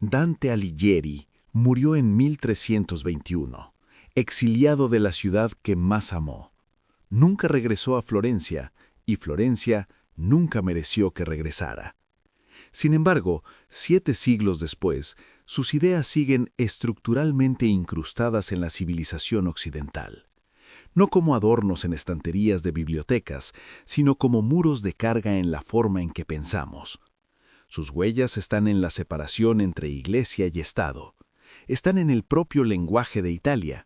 Dante Alighieri murió en 1321, exiliado de la ciudad que más amó. Nunca regresó a Florencia, y Florencia nunca mereció que regresara. Sin embargo, 7 siglos después, sus ideas siguen estructuralmente incrustadas en la civilización occidental. No como adornos en estanterías de bibliotecas, sino como muros de carga en la forma en que pensamos. Sus huellas están en la separación entre Iglesia y Estado. Están en el propio lenguaje de Italia.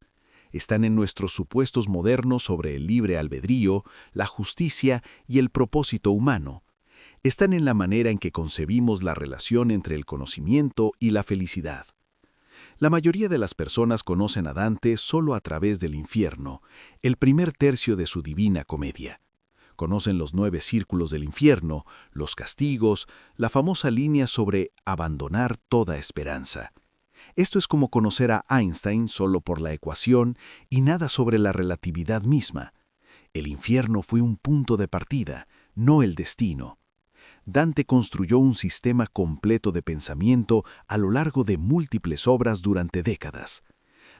Están en nuestros supuestos modernos sobre el libre albedrío, la justicia y el propósito humano. Están en la manera en que concebimos la relación entre el conocimiento y la felicidad. La mayoría de las personas conocen a Dante solo a través del infierno, el primer tercio de su Divina Comedia. Conocen los 9 círculos del infierno, los castigos, la famosa línea sobre abandonar toda esperanza. Esto es como conocer a Einstein solo por la ecuación y nada sobre la relatividad misma. El infierno fue un punto de partida, no el destino. Dante construyó un sistema completo de pensamiento a lo largo de múltiples obras durante décadas.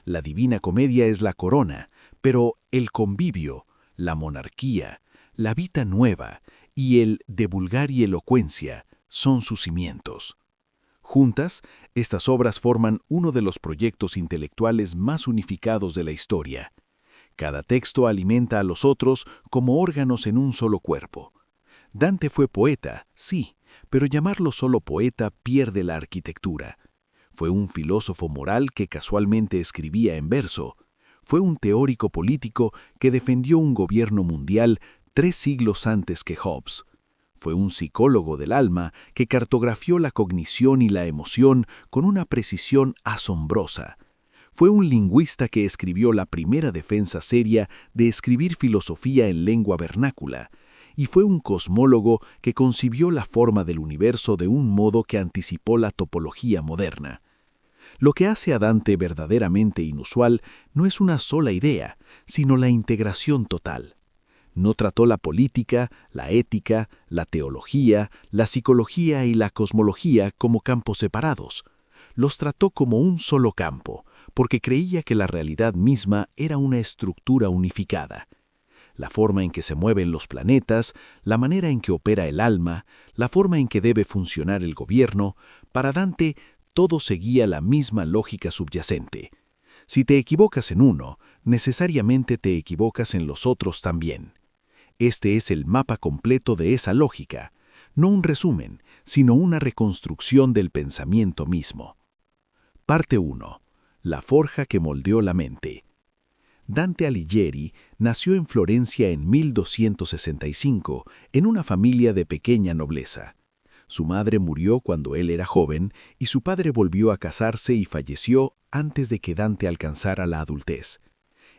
La Divina Comedia es la corona, pero el convivio, la monarquía, la vita nueva y el de vulgar y elocuencia son sus cimientos. Juntas, estas obras forman uno de los proyectos intelectuales más unificados de la historia. Cada texto alimenta a los otros como órganos en un solo cuerpo. Dante fue poeta, sí, pero llamarlo solo poeta pierde la arquitectura. Fue un filósofo moral que casualmente escribía en verso. Fue un teórico político que defendió un gobierno mundial 3 siglos antes que Hobbes. Fue un psicólogo del alma que cartografió la cognición y la emoción con una precisión asombrosa. Fue un lingüista que escribió la primera defensa seria de escribir filosofía en lengua vernácula, y fue un cosmólogo que concibió la forma del universo de un modo que anticipó la topología moderna. Lo que hace a Dante verdaderamente inusual no es una sola idea, sino la integración total. No trató la política, la ética, la teología, la psicología y la cosmología como campos separados. Los trató como un solo campo, porque creía que la realidad misma era una estructura unificada. La forma en que se mueven los planetas, la manera en que opera el alma, la forma en que debe funcionar el gobierno, para Dante todo seguía la misma lógica subyacente. Si te equivocas en uno, necesariamente te equivocas en los otros también. Este es el mapa completo de esa lógica, no un resumen, sino una reconstrucción del pensamiento mismo. Parte 1. La forja que moldeó la mente. Dante Alighieri nació en Florencia en 1265, en una familia de pequeña nobleza. Su madre murió cuando él era joven y su padre volvió a casarse y falleció antes de que Dante alcanzara la adultez.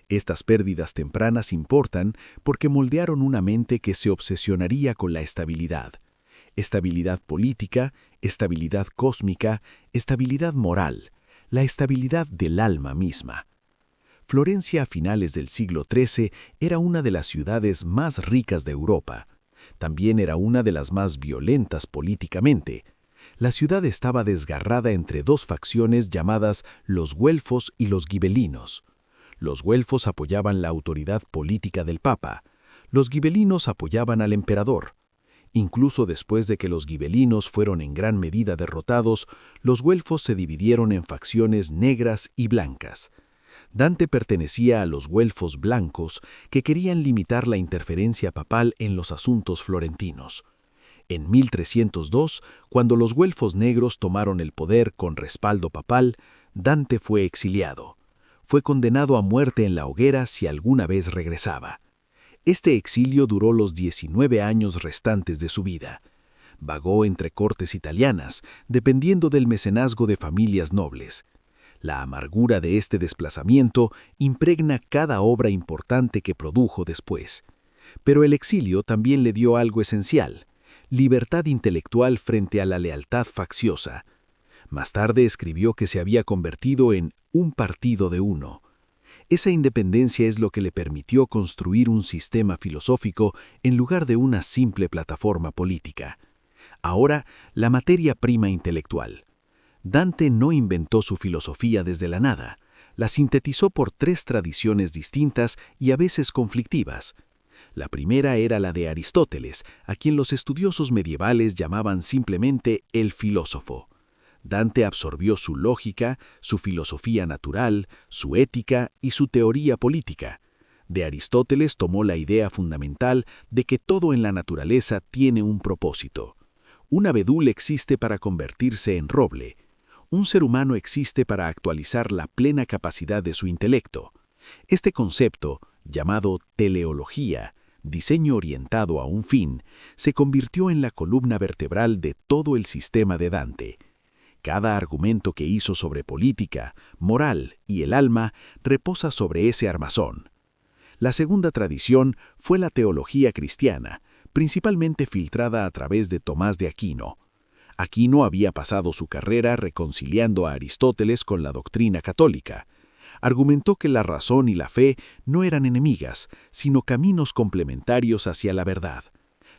Estas pérdidas tempranas importan porque moldearon una mente que se obsesionaría con la estabilidad. Estabilidad política, estabilidad cósmica, estabilidad moral, la estabilidad del alma misma. Florencia a finales del siglo XIII era una de las ciudades más ricas de Europa. También era una de las más violentas políticamente. La ciudad estaba desgarrada entre 2 facciones llamadas los güelfos y los gibelinos. Los güelfos apoyaban la autoridad política del Papa. Los gibelinos apoyaban al emperador. Incluso después de que los gibelinos fueron en gran medida derrotados, los güelfos se dividieron en facciones negras y blancas. Dante pertenecía a los güelfos blancos que querían limitar la interferencia papal en los asuntos florentinos. En 1302, cuando los güelfos negros tomaron el poder con respaldo papal, Dante fue exiliado. Fue condenado a muerte en la hoguera si alguna vez regresaba. Este exilio duró los 19 años restantes de su vida. Vagó entre cortes italianas, dependiendo del mecenazgo de familias nobles. La amargura de este desplazamiento impregna cada obra importante que produjo después. Pero el exilio también le dio algo esencial: libertad intelectual frente a la lealtad facciosa. Más tarde escribió que se había convertido en un partido de uno. Esa independencia es lo que le permitió construir un sistema filosófico en lugar de una simple plataforma política. Ahora, la materia prima intelectual. Dante no inventó su filosofía desde la nada, la sintetizó por tres tradiciones distintas y a veces conflictivas. La primera era la de Aristóteles, a quien los estudiosos medievales llamaban simplemente el filósofo. Dante absorbió su lógica, su filosofía natural, su ética y su teoría política. De Aristóteles tomó la idea fundamental de que todo en la naturaleza tiene un propósito. Un abedul existe para convertirse en roble. Un ser humano existe para actualizar la plena capacidad de su intelecto. Este concepto, llamado teleología, diseño orientado a un fin, se convirtió en la columna vertebral de todo el sistema de Dante. Cada argumento que hizo sobre política, moral y el alma reposa sobre ese armazón. La segunda tradición fue la teología cristiana, principalmente filtrada a través de Tomás de Aquino. Aquino había pasado su carrera reconciliando a Aristóteles con la doctrina católica. Argumentó que la razón y la fe no eran enemigas, sino caminos complementarios hacia la verdad.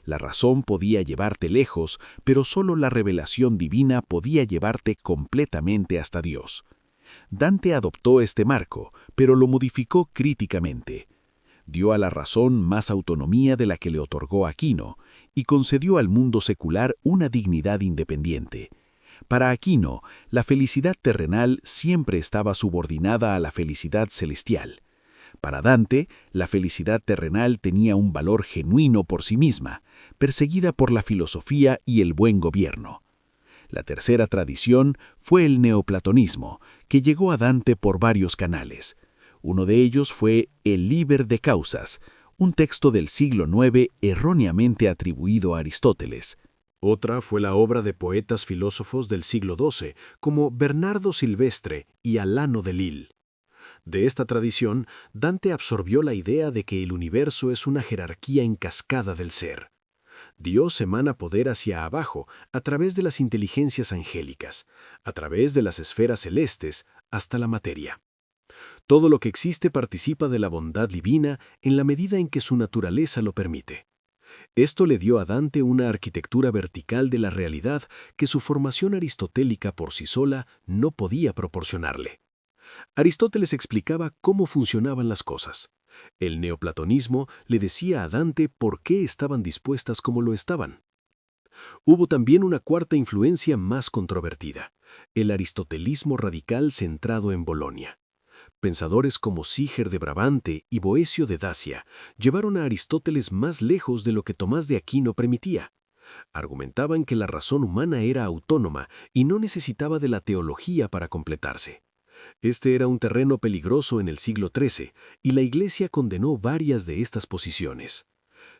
La razón podía llevarte lejos, pero solo la revelación divina podía llevarte completamente hasta Dios. Dante adoptó este marco, pero lo modificó críticamente. Dio a la razón más autonomía de la que le otorgó Aquino, y concedió al mundo secular una dignidad independiente. Para Aquino, la felicidad terrenal siempre estaba subordinada a la felicidad celestial. Para Dante, la felicidad terrenal tenía un valor genuino por sí misma, perseguida por la filosofía y el buen gobierno. La tercera tradición fue el neoplatonismo, que llegó a Dante por varios canales. Uno de ellos fue el Liber de Causas, un texto del siglo IX erróneamente atribuido a Aristóteles. Otra fue la obra de poetas filósofos del siglo XII, como Bernardo Silvestre y Alano de Lille. De esta tradición, Dante absorbió la idea de que el universo es una jerarquía en cascada del ser. Dios emana poder hacia abajo a través de las inteligencias angélicas, a través de las esferas celestes, hasta la materia. Todo lo que existe participa de la bondad divina en la medida en que su naturaleza lo permite. Esto le dio a Dante una arquitectura vertical de la realidad que su formación aristotélica por sí sola no podía proporcionarle. Aristóteles explicaba cómo funcionaban las cosas. El neoplatonismo le decía a Dante por qué estaban dispuestas como lo estaban. Hubo también una cuarta influencia más controvertida, el aristotelismo radical centrado en Bolonia. Pensadores como Siger de Brabante y Boecio de Dacia llevaron a Aristóteles más lejos de lo que Tomás de Aquino permitía. Argumentaban que la razón humana era autónoma y no necesitaba de la teología para completarse. Este era un terreno peligroso en el siglo XIII, y la Iglesia condenó varias de estas posiciones.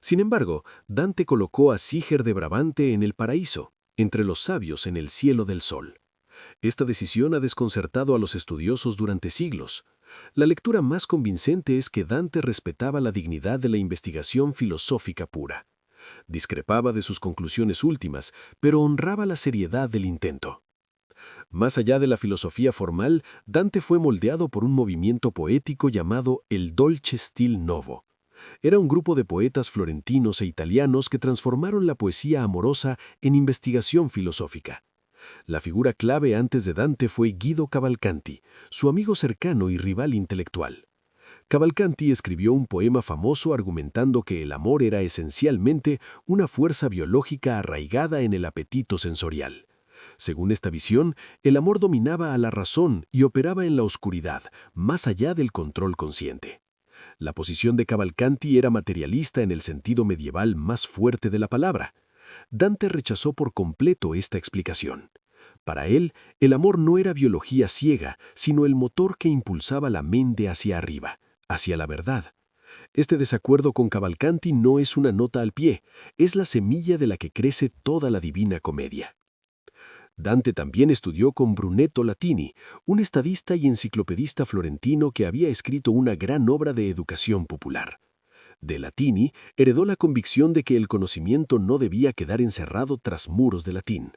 Sin embargo, Dante colocó a Siger de Brabante en el paraíso, entre los sabios en el cielo del sol. Esta decisión ha desconcertado a los estudiosos durante siglos. La lectura más convincente es que Dante respetaba la dignidad de la investigación filosófica pura. Discrepaba de sus conclusiones últimas, pero honraba la seriedad del intento. Más allá de la filosofía formal, Dante fue moldeado por un movimiento poético llamado el Dolce Stil Novo. Era un grupo de poetas florentinos e italianos que transformaron la poesía amorosa en investigación filosófica. La figura clave antes de Dante fue Guido Cavalcanti, su amigo cercano y rival intelectual. Cavalcanti escribió un poema famoso argumentando que el amor era esencialmente una fuerza biológica arraigada en el apetito sensorial. Según esta visión, el amor dominaba a la razón y operaba en la oscuridad, más allá del control consciente. La posición de Cavalcanti era materialista en el sentido medieval más fuerte de la palabra. Dante rechazó por completo esta explicación. Para él, el amor no era biología ciega, sino el motor que impulsaba la mente hacia arriba, hacia la verdad. Este desacuerdo con Cavalcanti no es una nota al pie, es la semilla de la que crece toda la Divina Comedia. Dante también estudió con Brunetto Latini, un estadista y enciclopedista florentino que había escrito una gran obra de educación popular. De Latini heredó la convicción de que el conocimiento no debía quedar encerrado tras muros de latín.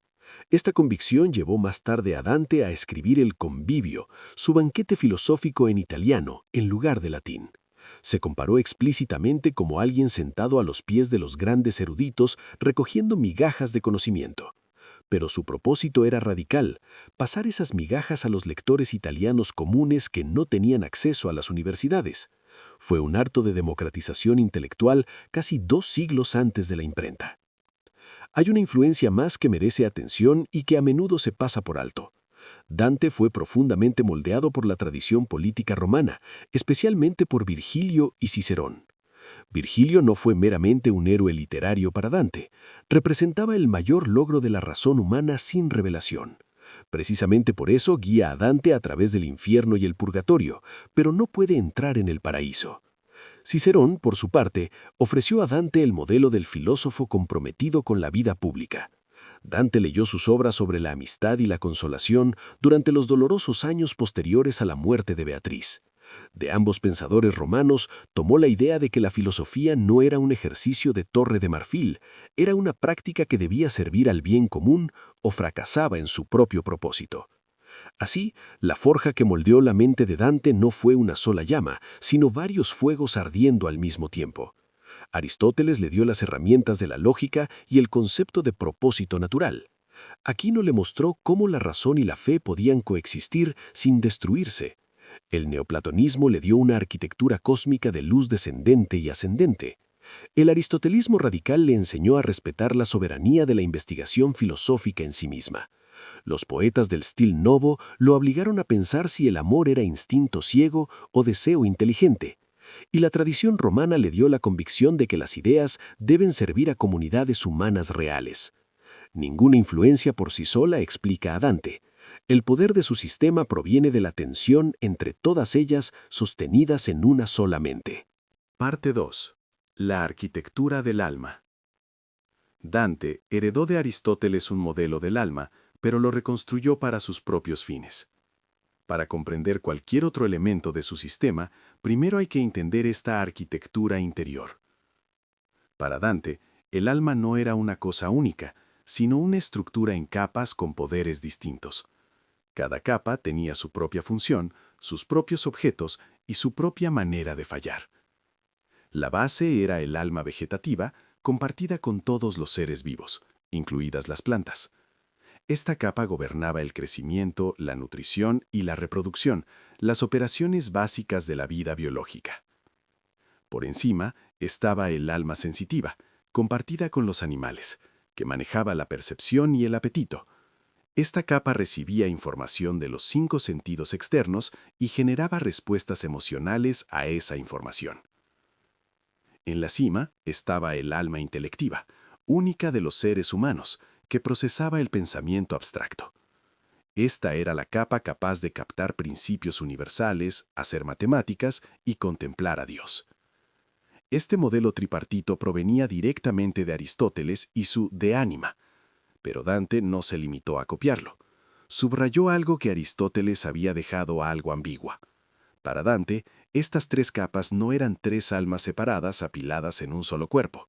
Esta convicción llevó más tarde a Dante a escribir el Convivio, su banquete filosófico en italiano, en lugar de latín. Se comparó explícitamente como alguien sentado a los pies de los grandes eruditos recogiendo migajas de conocimiento. Pero su propósito era radical: pasar esas migajas a los lectores italianos comunes que no tenían acceso a las universidades. Fue un acto de democratización intelectual casi 2 siglos antes de la imprenta. Hay una influencia más que merece atención y que a menudo se pasa por alto. Dante fue profundamente moldeado por la tradición política romana, especialmente por Virgilio y Cicerón. Virgilio no fue meramente un héroe literario para Dante, representaba el mayor logro de la razón humana sin revelación. Precisamente por eso guía a Dante a través del infierno y el purgatorio, pero no puede entrar en el paraíso. Cicerón, por su parte, ofreció a Dante el modelo del filósofo comprometido con la vida pública. Dante leyó sus obras sobre la amistad y la consolación durante los dolorosos años posteriores a la muerte de Beatriz. De ambos pensadores romanos tomó la idea de que la filosofía no era un ejercicio de torre de marfil, era una práctica que debía servir al bien común o fracasaba en su propio propósito. Así, la forja que moldeó la mente de Dante no fue una sola llama, sino varios fuegos ardiendo al mismo tiempo. Aristóteles le dio las herramientas de la lógica y el concepto de propósito natural. Aquino le mostró cómo la razón y la fe podían coexistir sin destruirse. El neoplatonismo le dio una arquitectura cósmica de luz descendente y ascendente. El aristotelismo radical le enseñó a respetar la soberanía de la investigación filosófica en sí misma. Los poetas del Stil Novo lo obligaron a pensar si el amor era instinto ciego o deseo inteligente. Y la tradición romana le dio la convicción de que las ideas deben servir a comunidades humanas reales. Ninguna influencia por sí sola explica a Dante. El poder de su sistema proviene de la tensión entre todas ellas sostenidas en una sola mente. Parte 2. La arquitectura del alma. Dante heredó de Aristóteles un modelo del alma, pero lo reconstruyó para sus propios fines. Para comprender cualquier otro elemento de su sistema, primero hay que entender esta arquitectura interior. Para Dante, el alma no era una cosa única, sino una estructura en capas con poderes distintos. Cada capa tenía su propia función, sus propios objetos y su propia manera de fallar. La base era el alma vegetativa, compartida con todos los seres vivos, incluidas las plantas. Esta capa gobernaba el crecimiento, la nutrición y la reproducción, las operaciones básicas de la vida biológica. Por encima estaba el alma sensitiva, compartida con los animales, que manejaba la percepción y el apetito. Esta capa recibía información de los 5 sentidos externos y generaba respuestas emocionales a esa información. En la cima estaba el alma intelectiva, única de los seres humanos, que procesaba el pensamiento abstracto. Esta era la capa capaz de captar principios universales, hacer matemáticas y contemplar a Dios. Este modelo tripartito provenía directamente de Aristóteles y su De Anima, pero Dante no se limitó a copiarlo. Subrayó algo que Aristóteles había dejado algo ambigua. Para Dante, estas 3 capas no eran 3 almas separadas apiladas en un solo cuerpo.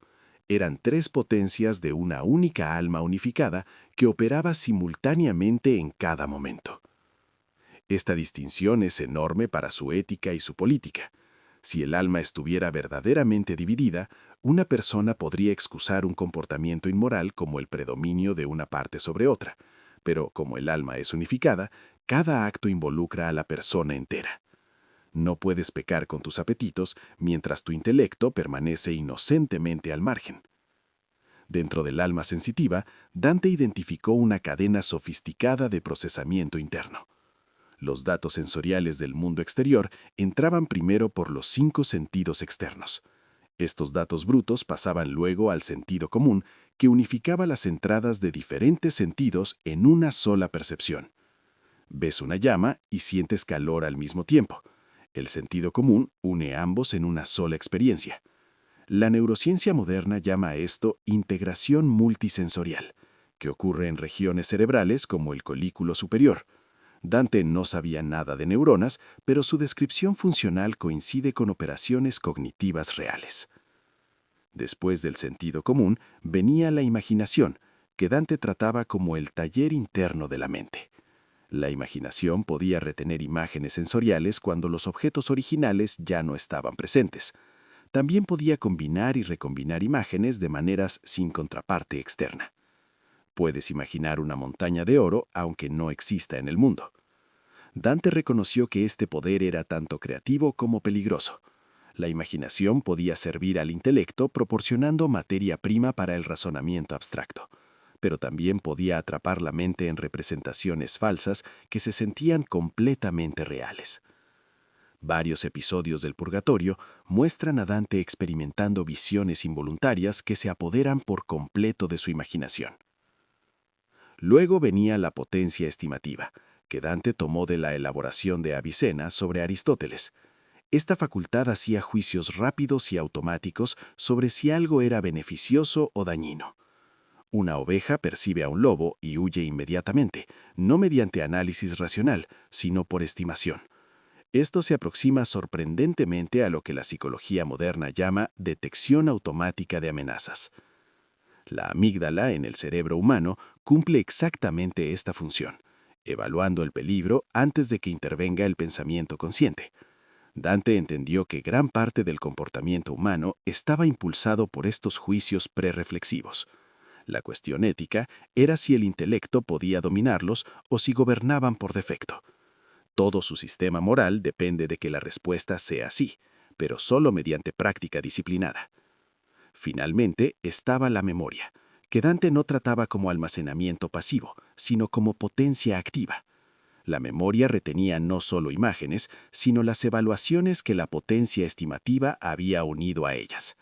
Eran 3 potencias de una única alma unificada que operaba simultáneamente en cada momento. Esta distinción es enorme para su ética y su política. Si el alma estuviera verdaderamente dividida, una persona podría excusar un comportamiento inmoral como el predominio de una parte sobre otra, pero como el alma es unificada, cada acto involucra a la persona entera. No puedes pecar con tus apetitos mientras tu intelecto permanece inocentemente al margen. Dentro del alma sensitiva, Dante identificó una cadena sofisticada de procesamiento interno. Los datos sensoriales del mundo exterior entraban primero por los 5 sentidos externos. Estos datos brutos pasaban luego al sentido común, que unificaba las entradas de diferentes sentidos en una sola percepción. Ves una llama y sientes calor al mismo tiempo. El sentido común une ambos en una sola experiencia. La neurociencia moderna llama a esto integración multisensorial, que ocurre en regiones cerebrales como el colículo superior. Dante no sabía nada de neuronas, pero su descripción funcional coincide con operaciones cognitivas reales. Después del sentido común venía la imaginación, que Dante trataba como el taller interno de la mente. La imaginación podía retener imágenes sensoriales cuando los objetos originales ya no estaban presentes. También podía combinar y recombinar imágenes de maneras sin contraparte externa. Puedes imaginar una montaña de oro aunque no exista en el mundo. Dante reconoció que este poder era tanto creativo como peligroso. La imaginación podía servir al intelecto proporcionando materia prima para el razonamiento abstracto, pero también podía atrapar la mente en representaciones falsas que se sentían completamente reales. Varios episodios del Purgatorio muestran a Dante experimentando visiones involuntarias que se apoderan por completo de su imaginación. Luego venía la potencia estimativa, que Dante tomó de la elaboración de Avicena sobre Aristóteles. Esta facultad hacía juicios rápidos y automáticos sobre si algo era beneficioso o dañino. Una oveja percibe a un lobo y huye inmediatamente, no mediante análisis racional, sino por estimación. Esto se aproxima sorprendentemente a lo que la psicología moderna llama detección automática de amenazas. La amígdala en el cerebro humano cumple exactamente esta función, evaluando el peligro antes de que intervenga el pensamiento consciente. Dante entendió que gran parte del comportamiento humano estaba impulsado por estos juicios prerreflexivos. La cuestión ética era si el intelecto podía dominarlos o si gobernaban por defecto. Todo su sistema moral depende de que la respuesta sea sí, pero solo mediante práctica disciplinada. Finalmente estaba la memoria, que Dante no trataba como almacenamiento pasivo, sino como potencia activa. La memoria retenía no solo imágenes, sino las evaluaciones que la potencia estimativa había unido a ellas.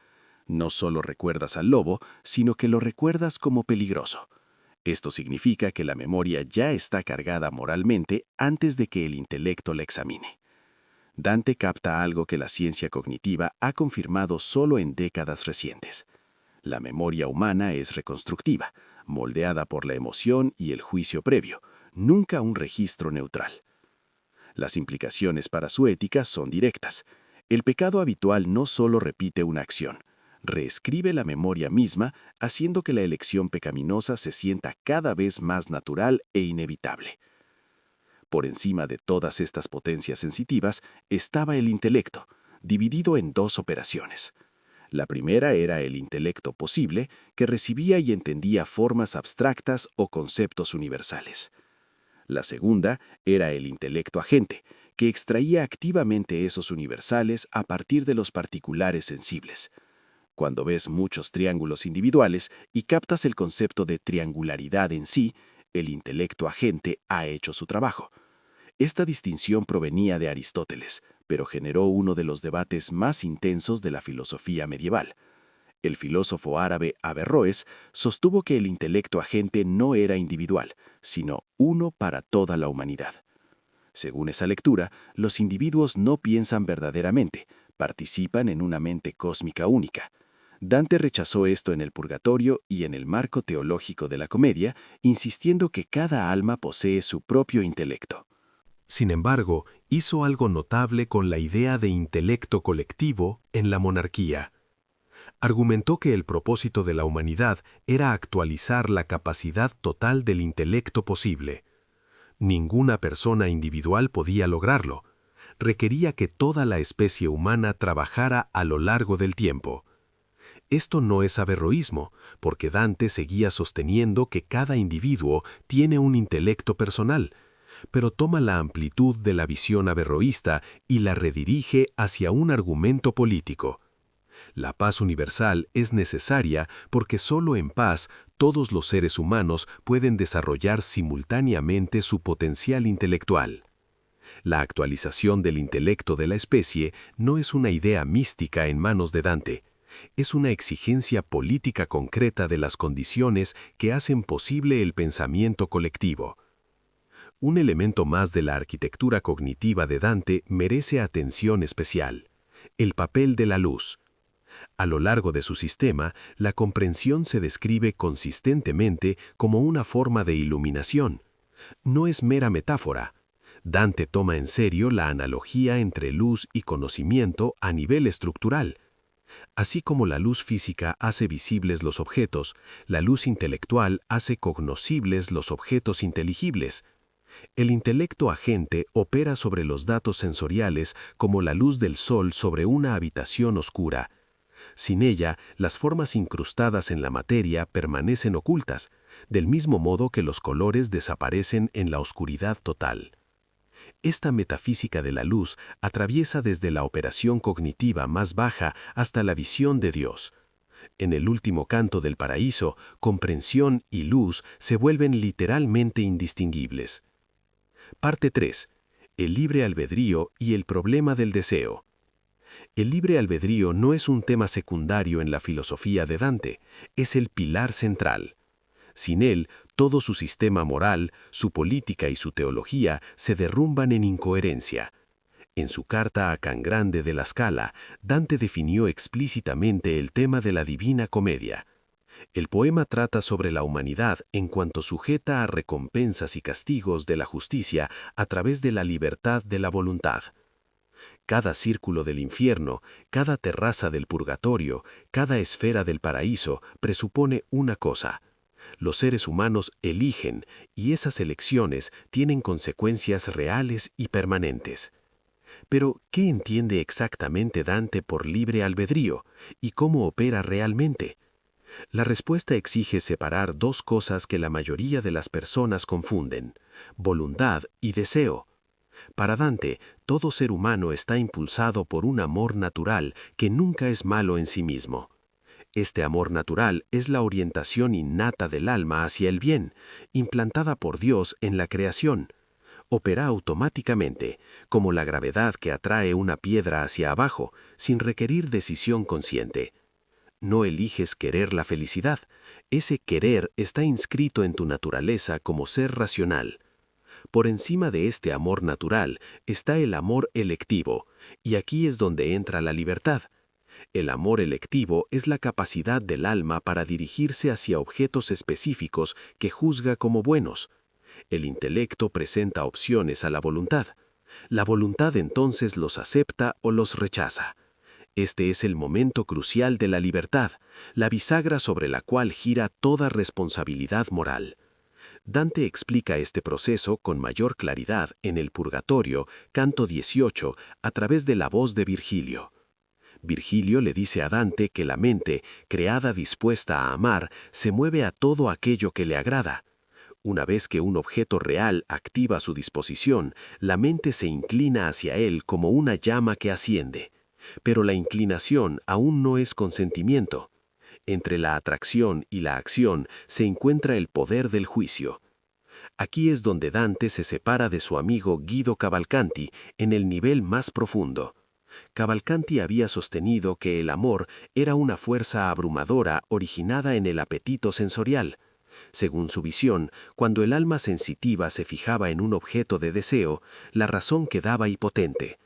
No solo recuerdas al lobo, sino que lo recuerdas como peligroso. Esto significa que la memoria ya está cargada moralmente antes de que el intelecto la examine. Dante capta algo que la ciencia cognitiva ha confirmado solo en décadas recientes. La memoria humana es reconstructiva, moldeada por la emoción y el juicio previo, nunca un registro neutral. Las implicaciones para su ética son directas. El pecado habitual no solo repite una acción, reescribe la memoria misma, haciendo que la elección pecaminosa se sienta cada vez más natural e inevitable. Por encima de todas estas potencias sensitivas estaba el intelecto, dividido en dos operaciones. La primera era el intelecto posible, que recibía y entendía formas abstractas o conceptos universales. La segunda era el intelecto agente, que extraía activamente esos universales a partir de los particulares sensibles. Cuando ves muchos triángulos individuales y captas el concepto de triangularidad en sí, el intelecto agente ha hecho su trabajo. Esta distinción provenía de Aristóteles, pero generó uno de los debates más intensos de la filosofía medieval. El filósofo árabe Averroes sostuvo que el intelecto agente no era individual, sino uno para toda la humanidad. Según esa lectura, los individuos no piensan verdaderamente, participan en una mente cósmica única. Dante rechazó esto en el Purgatorio y en el marco teológico de la comedia, insistiendo que cada alma posee su propio intelecto. Sin embargo, hizo algo notable con la idea de intelecto colectivo en la monarquía. Argumentó que el propósito de la humanidad era actualizar la capacidad total del intelecto posible. Ninguna persona individual podía lograrlo. Requería que toda la especie humana trabajara a lo largo del tiempo. Esto no es averroísmo, porque Dante seguía sosteniendo que cada individuo tiene un intelecto personal, pero toma la amplitud de la visión averroísta y la redirige hacia un argumento político. La paz universal es necesaria porque solo en paz todos los seres humanos pueden desarrollar simultáneamente su potencial intelectual. La actualización del intelecto de la especie no es una idea mística en manos de Dante, es una exigencia política concreta de las condiciones que hacen posible el pensamiento colectivo. Un elemento más de la arquitectura cognitiva de Dante merece atención especial: el papel de la luz. A lo largo de su sistema, la comprensión se describe consistentemente como una forma de iluminación. No es mera metáfora. Dante toma en serio la analogía entre luz y conocimiento a nivel estructural. Así como la luz física hace visibles los objetos, la luz intelectual hace cognoscibles los objetos inteligibles. El intelecto agente opera sobre los datos sensoriales como la luz del sol sobre una habitación oscura. Sin ella, las formas incrustadas en la materia permanecen ocultas, del mismo modo que los colores desaparecen en la oscuridad total. Esta metafísica de la luz atraviesa desde la operación cognitiva más baja hasta la visión de Dios. En el último canto del paraíso, comprensión y luz se vuelven literalmente indistinguibles. Parte 3. El libre albedrío y el problema del deseo. El libre albedrío no es un tema secundario en la filosofía de Dante, es el pilar central. Sin él, todo su sistema moral, su política y su teología se derrumban en incoherencia. En su carta a Can Grande de la Scala, Dante definió explícitamente el tema de la Divina Comedia. El poema trata sobre la humanidad en cuanto sujeta a recompensas y castigos de la justicia a través de la libertad de la voluntad. Cada círculo del infierno, cada terraza del purgatorio, cada esfera del paraíso presupone una cosa. Los seres humanos eligen y esas elecciones tienen consecuencias reales y permanentes. Pero, ¿qué entiende exactamente Dante por libre albedrío y cómo opera realmente? La respuesta exige separar dos cosas que la mayoría de las personas confunden: voluntad y deseo. Para Dante, todo ser humano está impulsado por un amor natural que nunca es malo en sí mismo. Este amor natural es la orientación innata del alma hacia el bien, implantada por Dios en la creación. Opera automáticamente, como la gravedad que atrae una piedra hacia abajo, sin requerir decisión consciente. No eliges querer la felicidad, ese querer está inscrito en tu naturaleza como ser racional. Por encima de este amor natural está el amor electivo, y aquí es donde entra la libertad. El amor electivo es la capacidad del alma para dirigirse hacia objetos específicos que juzga como buenos. El intelecto presenta opciones a la voluntad. La voluntad entonces los acepta o los rechaza. Este es el momento crucial de la libertad, la bisagra sobre la cual gira toda responsabilidad moral. Dante explica este proceso con mayor claridad en el Purgatorio, canto 18, a través de la voz de Virgilio. Virgilio le dice a Dante que la mente, creada dispuesta a amar, se mueve a todo aquello que le agrada. Una vez que un objeto real activa su disposición, la mente se inclina hacia él como una llama que asciende. Pero la inclinación aún no es consentimiento. Entre la atracción y la acción se encuentra el poder del juicio. Aquí es donde Dante se separa de su amigo Guido Cavalcanti en el nivel más profundo. Cavalcanti había sostenido que el amor era una fuerza abrumadora originada en el apetito sensorial. Según su visión, cuando el alma sensitiva se fijaba en un objeto de deseo, la razón quedaba impotente.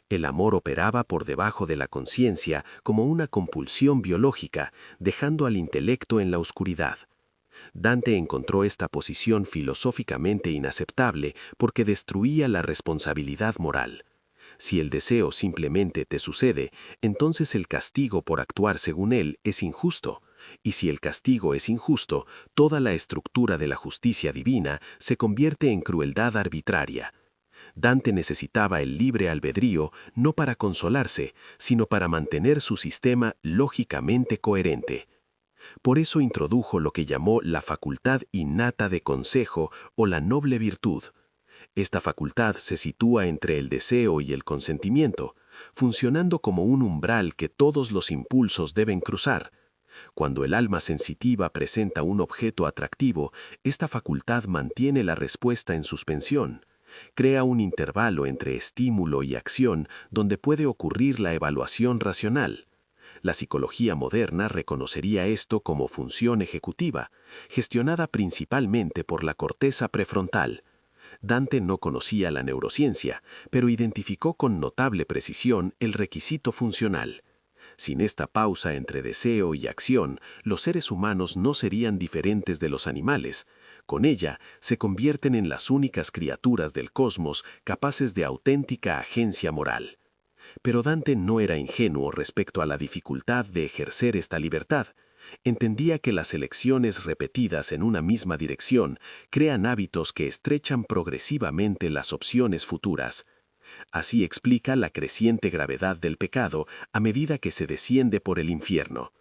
El amor operaba por debajo de la conciencia como una compulsión biológica, dejando al intelecto en la oscuridad. Dante encontró esta posición filosóficamente inaceptable porque destruía la responsabilidad moral. Si el deseo simplemente te sucede, entonces el castigo por actuar según él es injusto. Y si el castigo es injusto, toda la estructura de la justicia divina se convierte en crueldad arbitraria. Dante necesitaba el libre albedrío no para consolarse, sino para mantener su sistema lógicamente coherente. Por eso introdujo lo que llamó la facultad innata de consejo o la noble virtud. Esta facultad se sitúa entre el deseo y el consentimiento, funcionando como un umbral que todos los impulsos deben cruzar. Cuando el alma sensitiva presenta un objeto atractivo, esta facultad mantiene la respuesta en suspensión. Crea un intervalo entre estímulo y acción donde puede ocurrir la evaluación racional. La psicología moderna reconocería esto como función ejecutiva, gestionada principalmente por la corteza prefrontal. Dante no conocía la neurociencia, pero identificó con notable precisión el requisito funcional. Sin esta pausa entre deseo y acción, los seres humanos no serían diferentes de los animales. Con ella, se convierten en las únicas criaturas del cosmos capaces de auténtica agencia moral. Pero Dante no era ingenuo respecto a la dificultad de ejercer esta libertad. Entendía que las elecciones repetidas en una misma dirección crean hábitos que estrechan progresivamente las opciones futuras. Así explica la creciente gravedad del pecado a medida que se desciende por el infierno.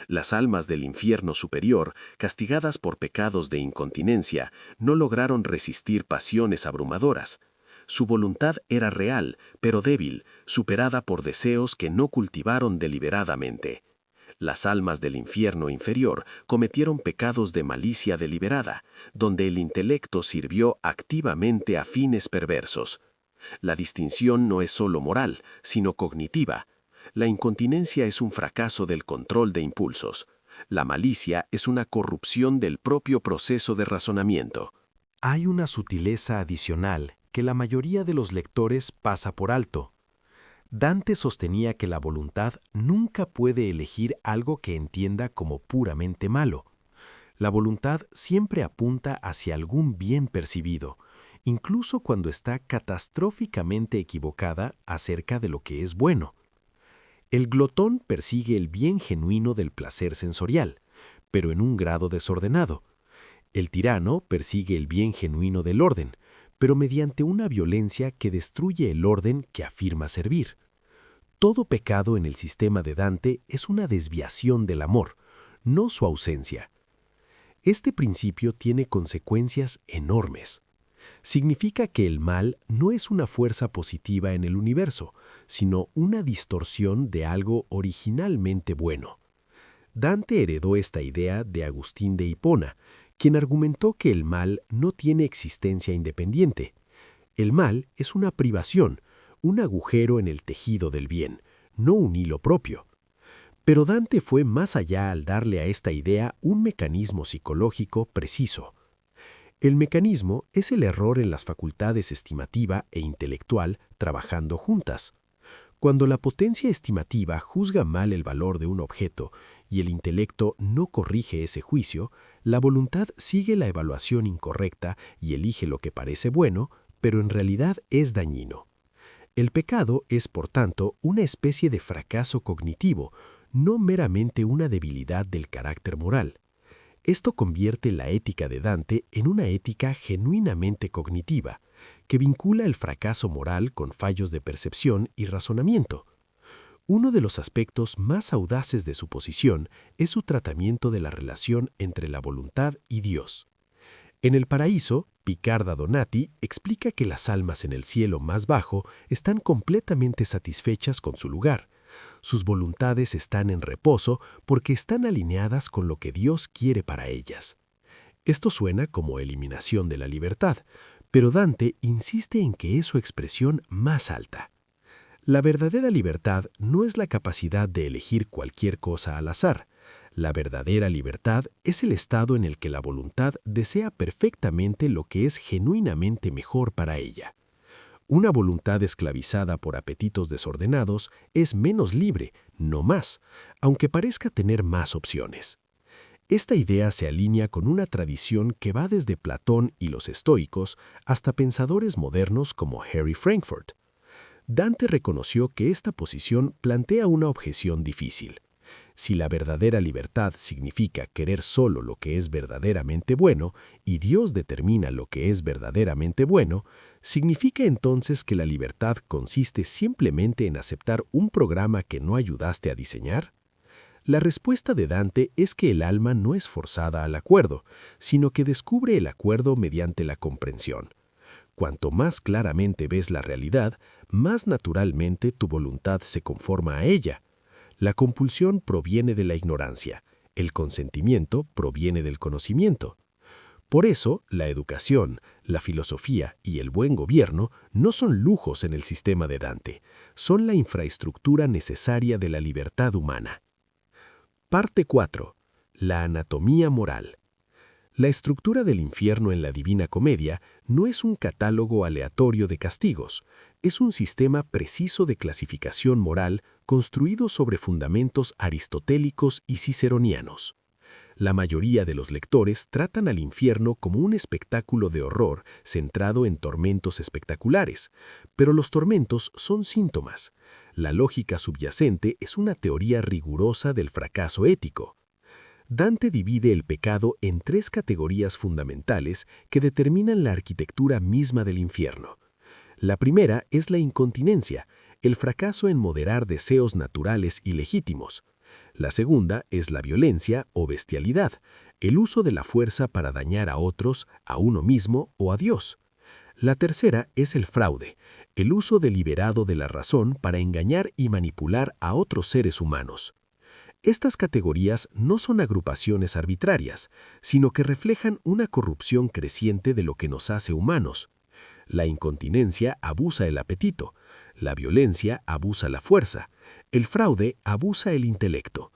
Las almas del infierno superior, castigadas por pecados de incontinencia, no lograron resistir pasiones abrumadoras. Su voluntad era real, pero débil, superada por deseos que no cultivaron deliberadamente. Las almas del infierno inferior cometieron pecados de malicia deliberada, donde el intelecto sirvió activamente a fines perversos. La distinción no es solo moral, sino cognitiva. La incontinencia es un fracaso del control de impulsos. La malicia es una corrupción del propio proceso de razonamiento. Hay una sutileza adicional que la mayoría de los lectores pasa por alto. Dante sostenía que la voluntad nunca puede elegir algo que entienda como puramente malo. La voluntad siempre apunta hacia algún bien percibido, incluso cuando está catastróficamente equivocada acerca de lo que es bueno. El glotón persigue el bien genuino del placer sensorial, pero en un grado desordenado. El tirano persigue el bien genuino del orden, pero mediante una violencia que destruye el orden que afirma servir. Todo pecado en el sistema de Dante es una desviación del amor, no su ausencia. Este principio tiene consecuencias enormes. Significa que el mal no es una fuerza positiva en el universo, sino una distorsión de algo originalmente bueno. Dante heredó esta idea de Agustín de Hipona, quien argumentó que el mal no tiene existencia independiente. El mal es una privación, un agujero en el tejido del bien, no un hilo propio. Pero Dante fue más allá al darle a esta idea un mecanismo psicológico preciso. El mecanismo es el error en las facultades estimativa e intelectual trabajando juntas. Cuando la potencia estimativa juzga mal el valor de un objeto y el intelecto no corrige ese juicio, la voluntad sigue la evaluación incorrecta y elige lo que parece bueno, pero en realidad es dañino. El pecado es, por tanto, una especie de fracaso cognitivo, no meramente una debilidad del carácter moral. Esto convierte la ética de Dante en una ética genuinamente cognitiva, que vincula el fracaso moral con fallos de percepción y razonamiento. Uno de los aspectos más audaces de su posición es su tratamiento de la relación entre la voluntad y Dios. En el Paraíso, Picarda Donati explica que las almas en el cielo más bajo están completamente satisfechas con su lugar. Sus voluntades están en reposo porque están alineadas con lo que Dios quiere para ellas. Esto suena como eliminación de la libertad, pero Dante insiste en que es su expresión más alta. La verdadera libertad no es la capacidad de elegir cualquier cosa al azar. La verdadera libertad es el estado en el que la voluntad desea perfectamente lo que es genuinamente mejor para ella. Una voluntad esclavizada por apetitos desordenados es menos libre, no más, aunque parezca tener más opciones. Esta idea se alinea con una tradición que va desde Platón y los estoicos hasta pensadores modernos como Harry Frankfurt. Dante reconoció que esta posición plantea una objeción difícil. Si la verdadera libertad significa querer solo lo que es verdaderamente bueno y Dios determina lo que es verdaderamente bueno, ¿significa entonces que la libertad consiste simplemente en aceptar un programa que no ayudaste a diseñar? La respuesta de Dante es que el alma no es forzada al acuerdo, sino que descubre el acuerdo mediante la comprensión. Cuanto más claramente ves la realidad, más naturalmente tu voluntad se conforma a ella. La compulsión proviene de la ignorancia, el consentimiento proviene del conocimiento. Por eso, la educación, la filosofía y el buen gobierno no son lujos en el sistema de Dante, son la infraestructura necesaria de la libertad humana. Parte 4. La anatomía moral. La estructura del infierno en la Divina Comedia no es un catálogo aleatorio de castigos, es un sistema preciso de clasificación moral construido sobre fundamentos aristotélicos y ciceronianos. La mayoría de los lectores tratan al infierno como un espectáculo de horror centrado en tormentos espectaculares, pero los tormentos son síntomas. La lógica subyacente es una teoría rigurosa del fracaso ético. Dante divide el pecado en 3 categorías fundamentales que determinan la arquitectura misma del infierno. La primera es la incontinencia, el fracaso en moderar deseos naturales y legítimos. La segunda es la violencia o bestialidad, el uso de la fuerza para dañar a otros, a uno mismo o a Dios. La tercera es el fraude, el uso deliberado de la razón para engañar y manipular a otros seres humanos. Estas categorías no son agrupaciones arbitrarias, sino que reflejan una corrupción creciente de lo que nos hace humanos. La incontinencia abusa el apetito, la violencia abusa la fuerza, el fraude abusa el intelecto.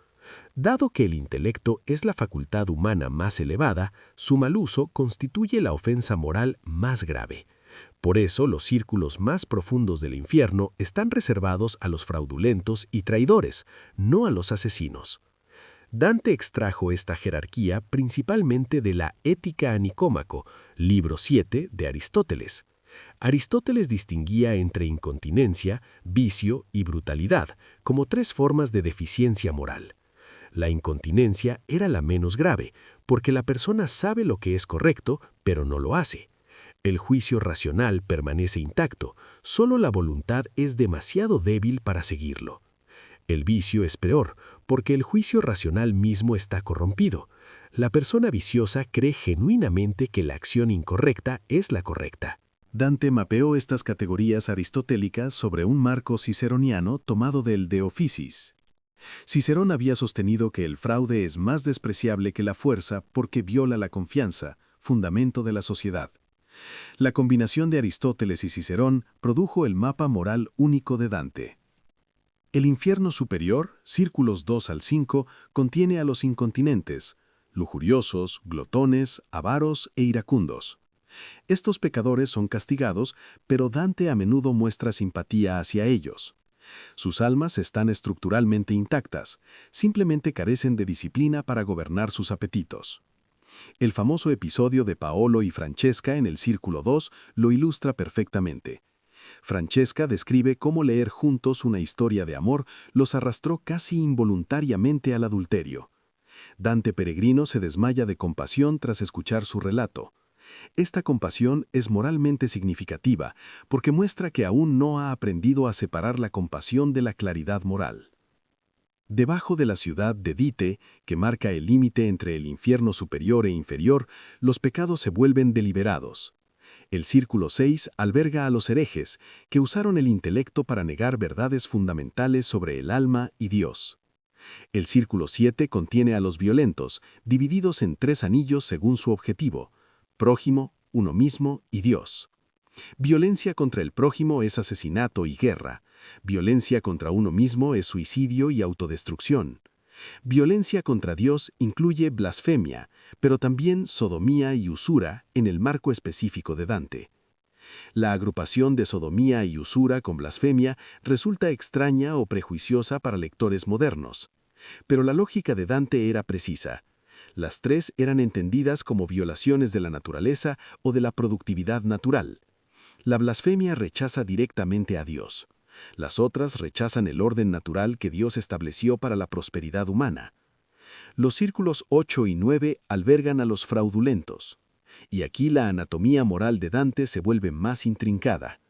Dado que el intelecto es la facultad humana más elevada, su mal uso constituye la ofensa moral más grave. Por eso los círculos más profundos del infierno están reservados a los fraudulentos y traidores, no a los asesinos. Dante extrajo esta jerarquía principalmente de la Ética a Nicómaco, libro 7 de Aristóteles. Aristóteles distinguía entre incontinencia, vicio y brutalidad como tres formas de deficiencia moral. La incontinencia era la menos grave, porque la persona sabe lo que es correcto, pero no lo hace. El juicio racional permanece intacto, solo la voluntad es demasiado débil para seguirlo. El vicio es peor, porque el juicio racional mismo está corrompido. La persona viciosa cree genuinamente que la acción incorrecta es la correcta. Dante mapeó estas categorías aristotélicas sobre un marco ciceroniano tomado del De Officiis. Cicerón había sostenido que el fraude es más despreciable que la fuerza porque viola la confianza, fundamento de la sociedad. La combinación de Aristóteles y Cicerón produjo el mapa moral único de Dante. El infierno superior, círculos 2 al 5, contiene a los incontinentes, lujuriosos, glotones, avaros e iracundos. Estos pecadores son castigados, pero Dante a menudo muestra simpatía hacia ellos. Sus almas están estructuralmente intactas, simplemente carecen de disciplina para gobernar sus apetitos. El famoso episodio de Paolo y Francesca en el Círculo 2 lo ilustra perfectamente. Francesca describe cómo leer juntos una historia de amor los arrastró casi involuntariamente al adulterio. Dante Peregrino se desmaya de compasión tras escuchar su relato. Esta compasión es moralmente significativa porque muestra que aún no ha aprendido a separar la compasión de la claridad moral. Debajo de la ciudad de Dite, que marca el límite entre el infierno superior e inferior, los pecados se vuelven deliberados. El Círculo 6 alberga a los herejes, que usaron el intelecto para negar verdades fundamentales sobre el alma y Dios. El Círculo 7 contiene a los violentos, divididos en 3 anillos según su objetivo: prójimo, uno mismo y Dios. Violencia contra el prójimo es asesinato y guerra. Violencia contra uno mismo es suicidio y autodestrucción. Violencia contra Dios incluye blasfemia, pero también sodomía y usura en el marco específico de Dante. La agrupación de sodomía y usura con blasfemia resulta extraña o prejuiciosa para lectores modernos. Pero la lógica de Dante era precisa. Las tres eran entendidas como violaciones de la naturaleza o de la productividad natural. La blasfemia rechaza directamente a Dios. Las otras rechazan el orden natural que Dios estableció para la prosperidad humana. Los círculos 8 y 9 albergan a los fraudulentos. Y aquí la anatomía moral de Dante se vuelve más intrincada.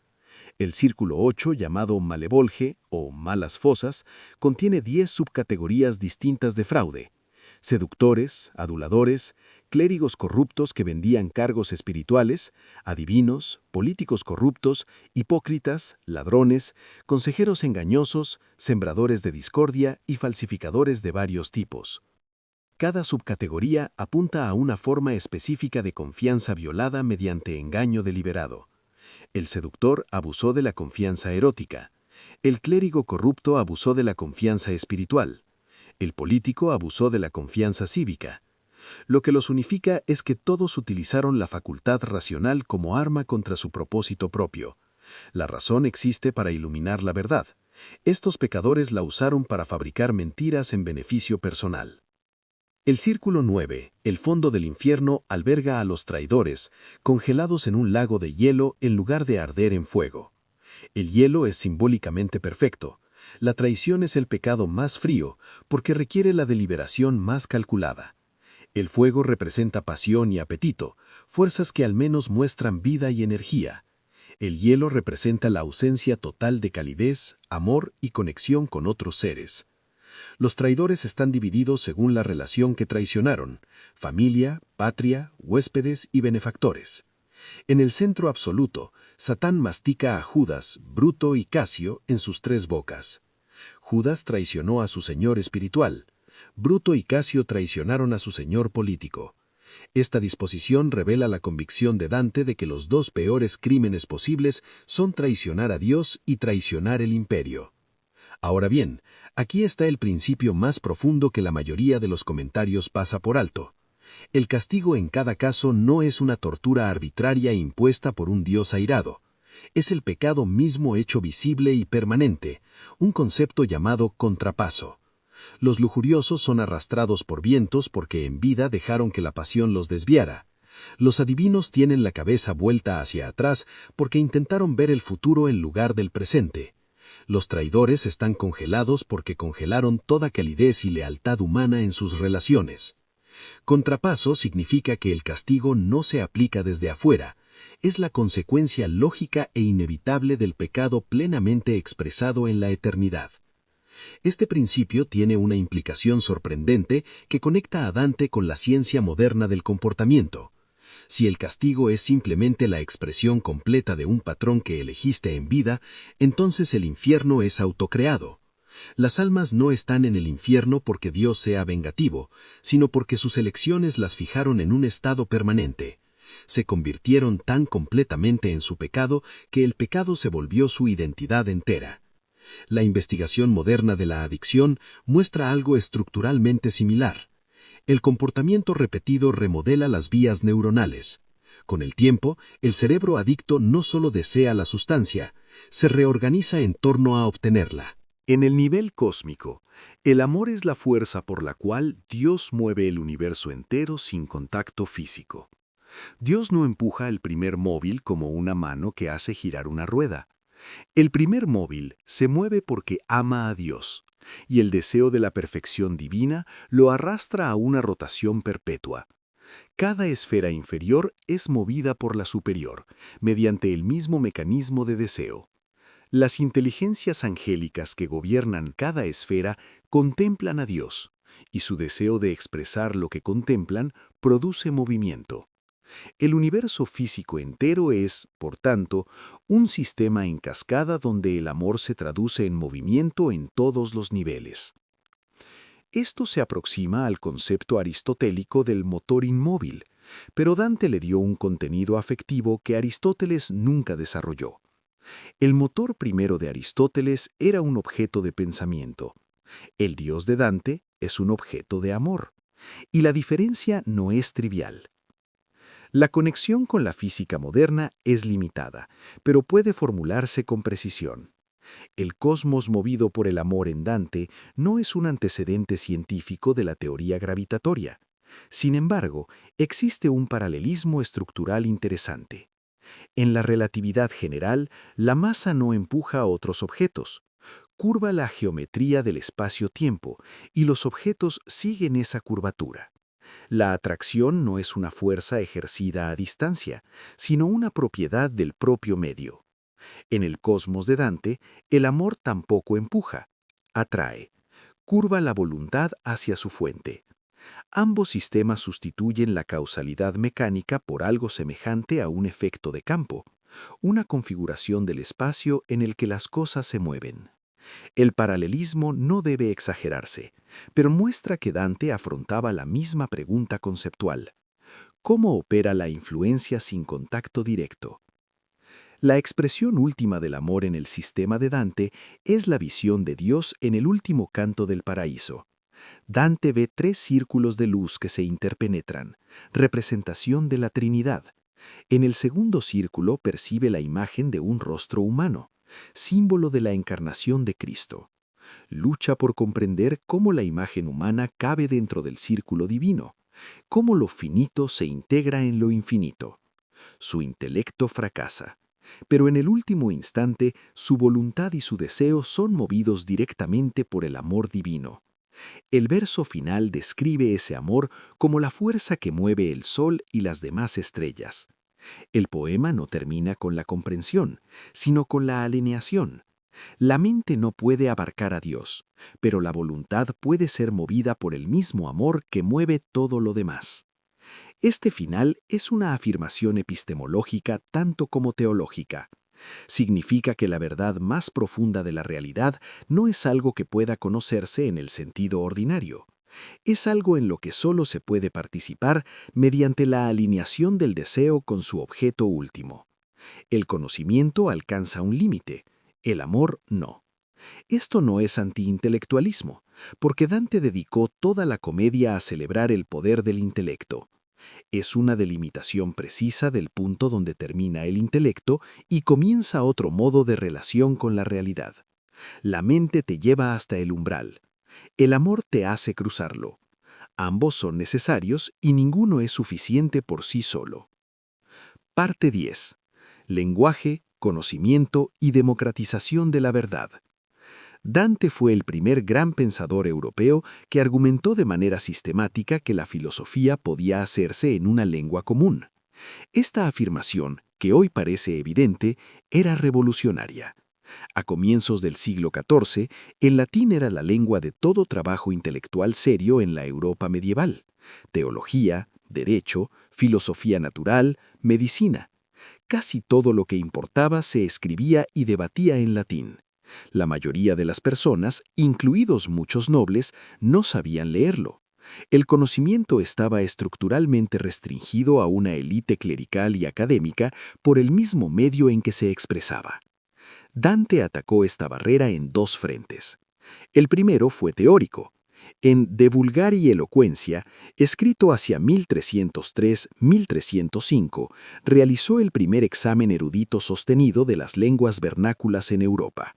El círculo 8, llamado Malevolge o malas fosas, contiene 10 subcategorías distintas de fraude: seductores, aduladores, clérigos corruptos que vendían cargos espirituales, adivinos, políticos corruptos, hipócritas, ladrones, consejeros engañosos, sembradores de discordia y falsificadores de varios tipos. Cada subcategoría apunta a una forma específica de confianza violada mediante engaño deliberado. El seductor abusó de la confianza erótica. El clérigo corrupto abusó de la confianza espiritual. El político abusó de la confianza cívica. Lo que los unifica es que todos utilizaron la facultad racional como arma contra su propósito propio. La razón existe para iluminar la verdad. Estos pecadores la usaron para fabricar mentiras en beneficio personal. El círculo 9, el fondo del infierno, alberga a los traidores, congelados en un lago de hielo en lugar de arder en fuego. El hielo es simbólicamente perfecto. La traición es el pecado más frío porque requiere la deliberación más calculada. El fuego representa pasión y apetito, fuerzas que al menos muestran vida y energía. El hielo representa la ausencia total de calidez, amor y conexión con otros seres. Los traidores están divididos según la relación que traicionaron: familia, patria, huéspedes y benefactores. En el centro absoluto, Satán mastica a Judas, Bruto y Casio en sus 3 bocas. Judas traicionó a su señor espiritual. Bruto y Casio traicionaron a su señor político. Esta disposición revela la convicción de Dante de que los 2 peores crímenes posibles son traicionar a Dios y traicionar el imperio. Ahora bien, aquí está el principio más profundo que la mayoría de los comentarios pasa por alto. El castigo en cada caso no es una tortura arbitraria impuesta por un Dios airado. Es el pecado mismo hecho visible y permanente, un concepto llamado contrapaso. Los lujuriosos son arrastrados por vientos porque en vida dejaron que la pasión los desviara. Los adivinos tienen la cabeza vuelta hacia atrás porque intentaron ver el futuro en lugar del presente. Los traidores están congelados porque congelaron toda calidez y lealtad humana en sus relaciones. Contrapaso significa que el castigo no se aplica desde afuera, es la consecuencia lógica e inevitable del pecado plenamente expresado en la eternidad. Este principio tiene una implicación sorprendente que conecta a Dante con la ciencia moderna del comportamiento. Si el castigo es simplemente la expresión completa de un patrón que elegiste en vida, entonces el infierno es autocreado. Las almas no están en el infierno porque Dios sea vengativo, sino porque sus elecciones las fijaron en un estado permanente. Se convirtieron tan completamente en su pecado que el pecado se volvió su identidad entera. La investigación moderna de la adicción muestra algo estructuralmente similar. El comportamiento repetido remodela las vías neuronales. Con el tiempo, el cerebro adicto no solo desea la sustancia, se reorganiza en torno a obtenerla. En el nivel cósmico, el amor es la fuerza por la cual Dios mueve el universo entero sin contacto físico. Dios no empuja el primer móvil como una mano que hace girar una rueda. El primer móvil se mueve porque ama a Dios, y el deseo de la perfección divina lo arrastra a una rotación perpetua. Cada esfera inferior es movida por la superior, mediante el mismo mecanismo de deseo. Las inteligencias angélicas que gobiernan cada esfera contemplan a Dios, y su deseo de expresar lo que contemplan produce movimiento. El universo físico entero es, por tanto, un sistema en cascada donde el amor se traduce en movimiento en todos los niveles. Esto se aproxima al concepto aristotélico del motor inmóvil, pero Dante le dio un contenido afectivo que Aristóteles nunca desarrolló. El motor primero de Aristóteles era un objeto de pensamiento. El Dios de Dante es un objeto de amor. Y la diferencia no es trivial. La conexión con la física moderna es limitada, pero puede formularse con precisión. El cosmos movido por el amor en Dante no es un antecedente científico de la teoría gravitatoria. Sin embargo, existe un paralelismo estructural interesante. En la relatividad general, la masa no empuja a otros objetos. Curva la geometría del espacio-tiempo y los objetos siguen esa curvatura. La atracción no es una fuerza ejercida a distancia, sino una propiedad del propio medio. En el cosmos de Dante, el amor tampoco empuja, atrae. Curva la voluntad hacia su fuente. Ambos sistemas sustituyen la causalidad mecánica por algo semejante a un efecto de campo, una configuración del espacio en el que las cosas se mueven. El paralelismo no debe exagerarse, pero muestra que Dante afrontaba la misma pregunta conceptual. ¿Cómo opera la influencia sin contacto directo? La expresión última del amor en el sistema de Dante es la visión de Dios en el último canto del paraíso. Dante ve 3 círculos de luz que se interpenetran, representación de la Trinidad. En el segundo círculo percibe la imagen de un rostro humano, símbolo de la encarnación de Cristo. Lucha por comprender cómo la imagen humana cabe dentro del círculo divino, cómo lo finito se integra en lo infinito. Su intelecto fracasa, pero en el último instante su voluntad y su deseo son movidos directamente por el amor divino. El verso final describe ese amor como la fuerza que mueve el sol y las demás estrellas. El poema no termina con la comprensión, sino con la alineación. La mente no puede abarcar a Dios, pero la voluntad puede ser movida por el mismo amor que mueve todo lo demás. Este final es una afirmación epistemológica tanto como teológica. Significa que la verdad más profunda de la realidad no es algo que pueda conocerse en el sentido ordinario. Es algo en lo que solo se puede participar mediante la alineación del deseo con su objeto último. El conocimiento alcanza un límite, el amor no. Esto no es antiintelectualismo, porque Dante dedicó toda la comedia a celebrar el poder del intelecto. Es una delimitación precisa del punto donde termina el intelecto y comienza otro modo de relación con la realidad. La mente te lleva hasta el umbral. El amor te hace cruzarlo. Ambos son necesarios y ninguno es suficiente por sí solo. Parte 10. Lenguaje, conocimiento y democratización de la verdad. Dante fue el primer gran pensador europeo que argumentó de manera sistemática que la filosofía podía hacerse en una lengua común. Esta afirmación, que hoy parece evidente, era revolucionaria. A comienzos del siglo XIV, el latín era la lengua de todo trabajo intelectual serio en la Europa medieval. Teología, derecho, filosofía natural, medicina. Casi todo lo que importaba se escribía y debatía en latín. La mayoría de las personas, incluidos muchos nobles, no sabían leerlo. El conocimiento estaba estructuralmente restringido a una élite clerical y académica por el mismo medio en que se expresaba. Dante atacó esta barrera en dos frentes. El primero fue teórico. En De Vulgari Eloquentia, escrito hacia 1303-1305, realizó el primer examen erudito sostenido de las lenguas vernáculas en Europa.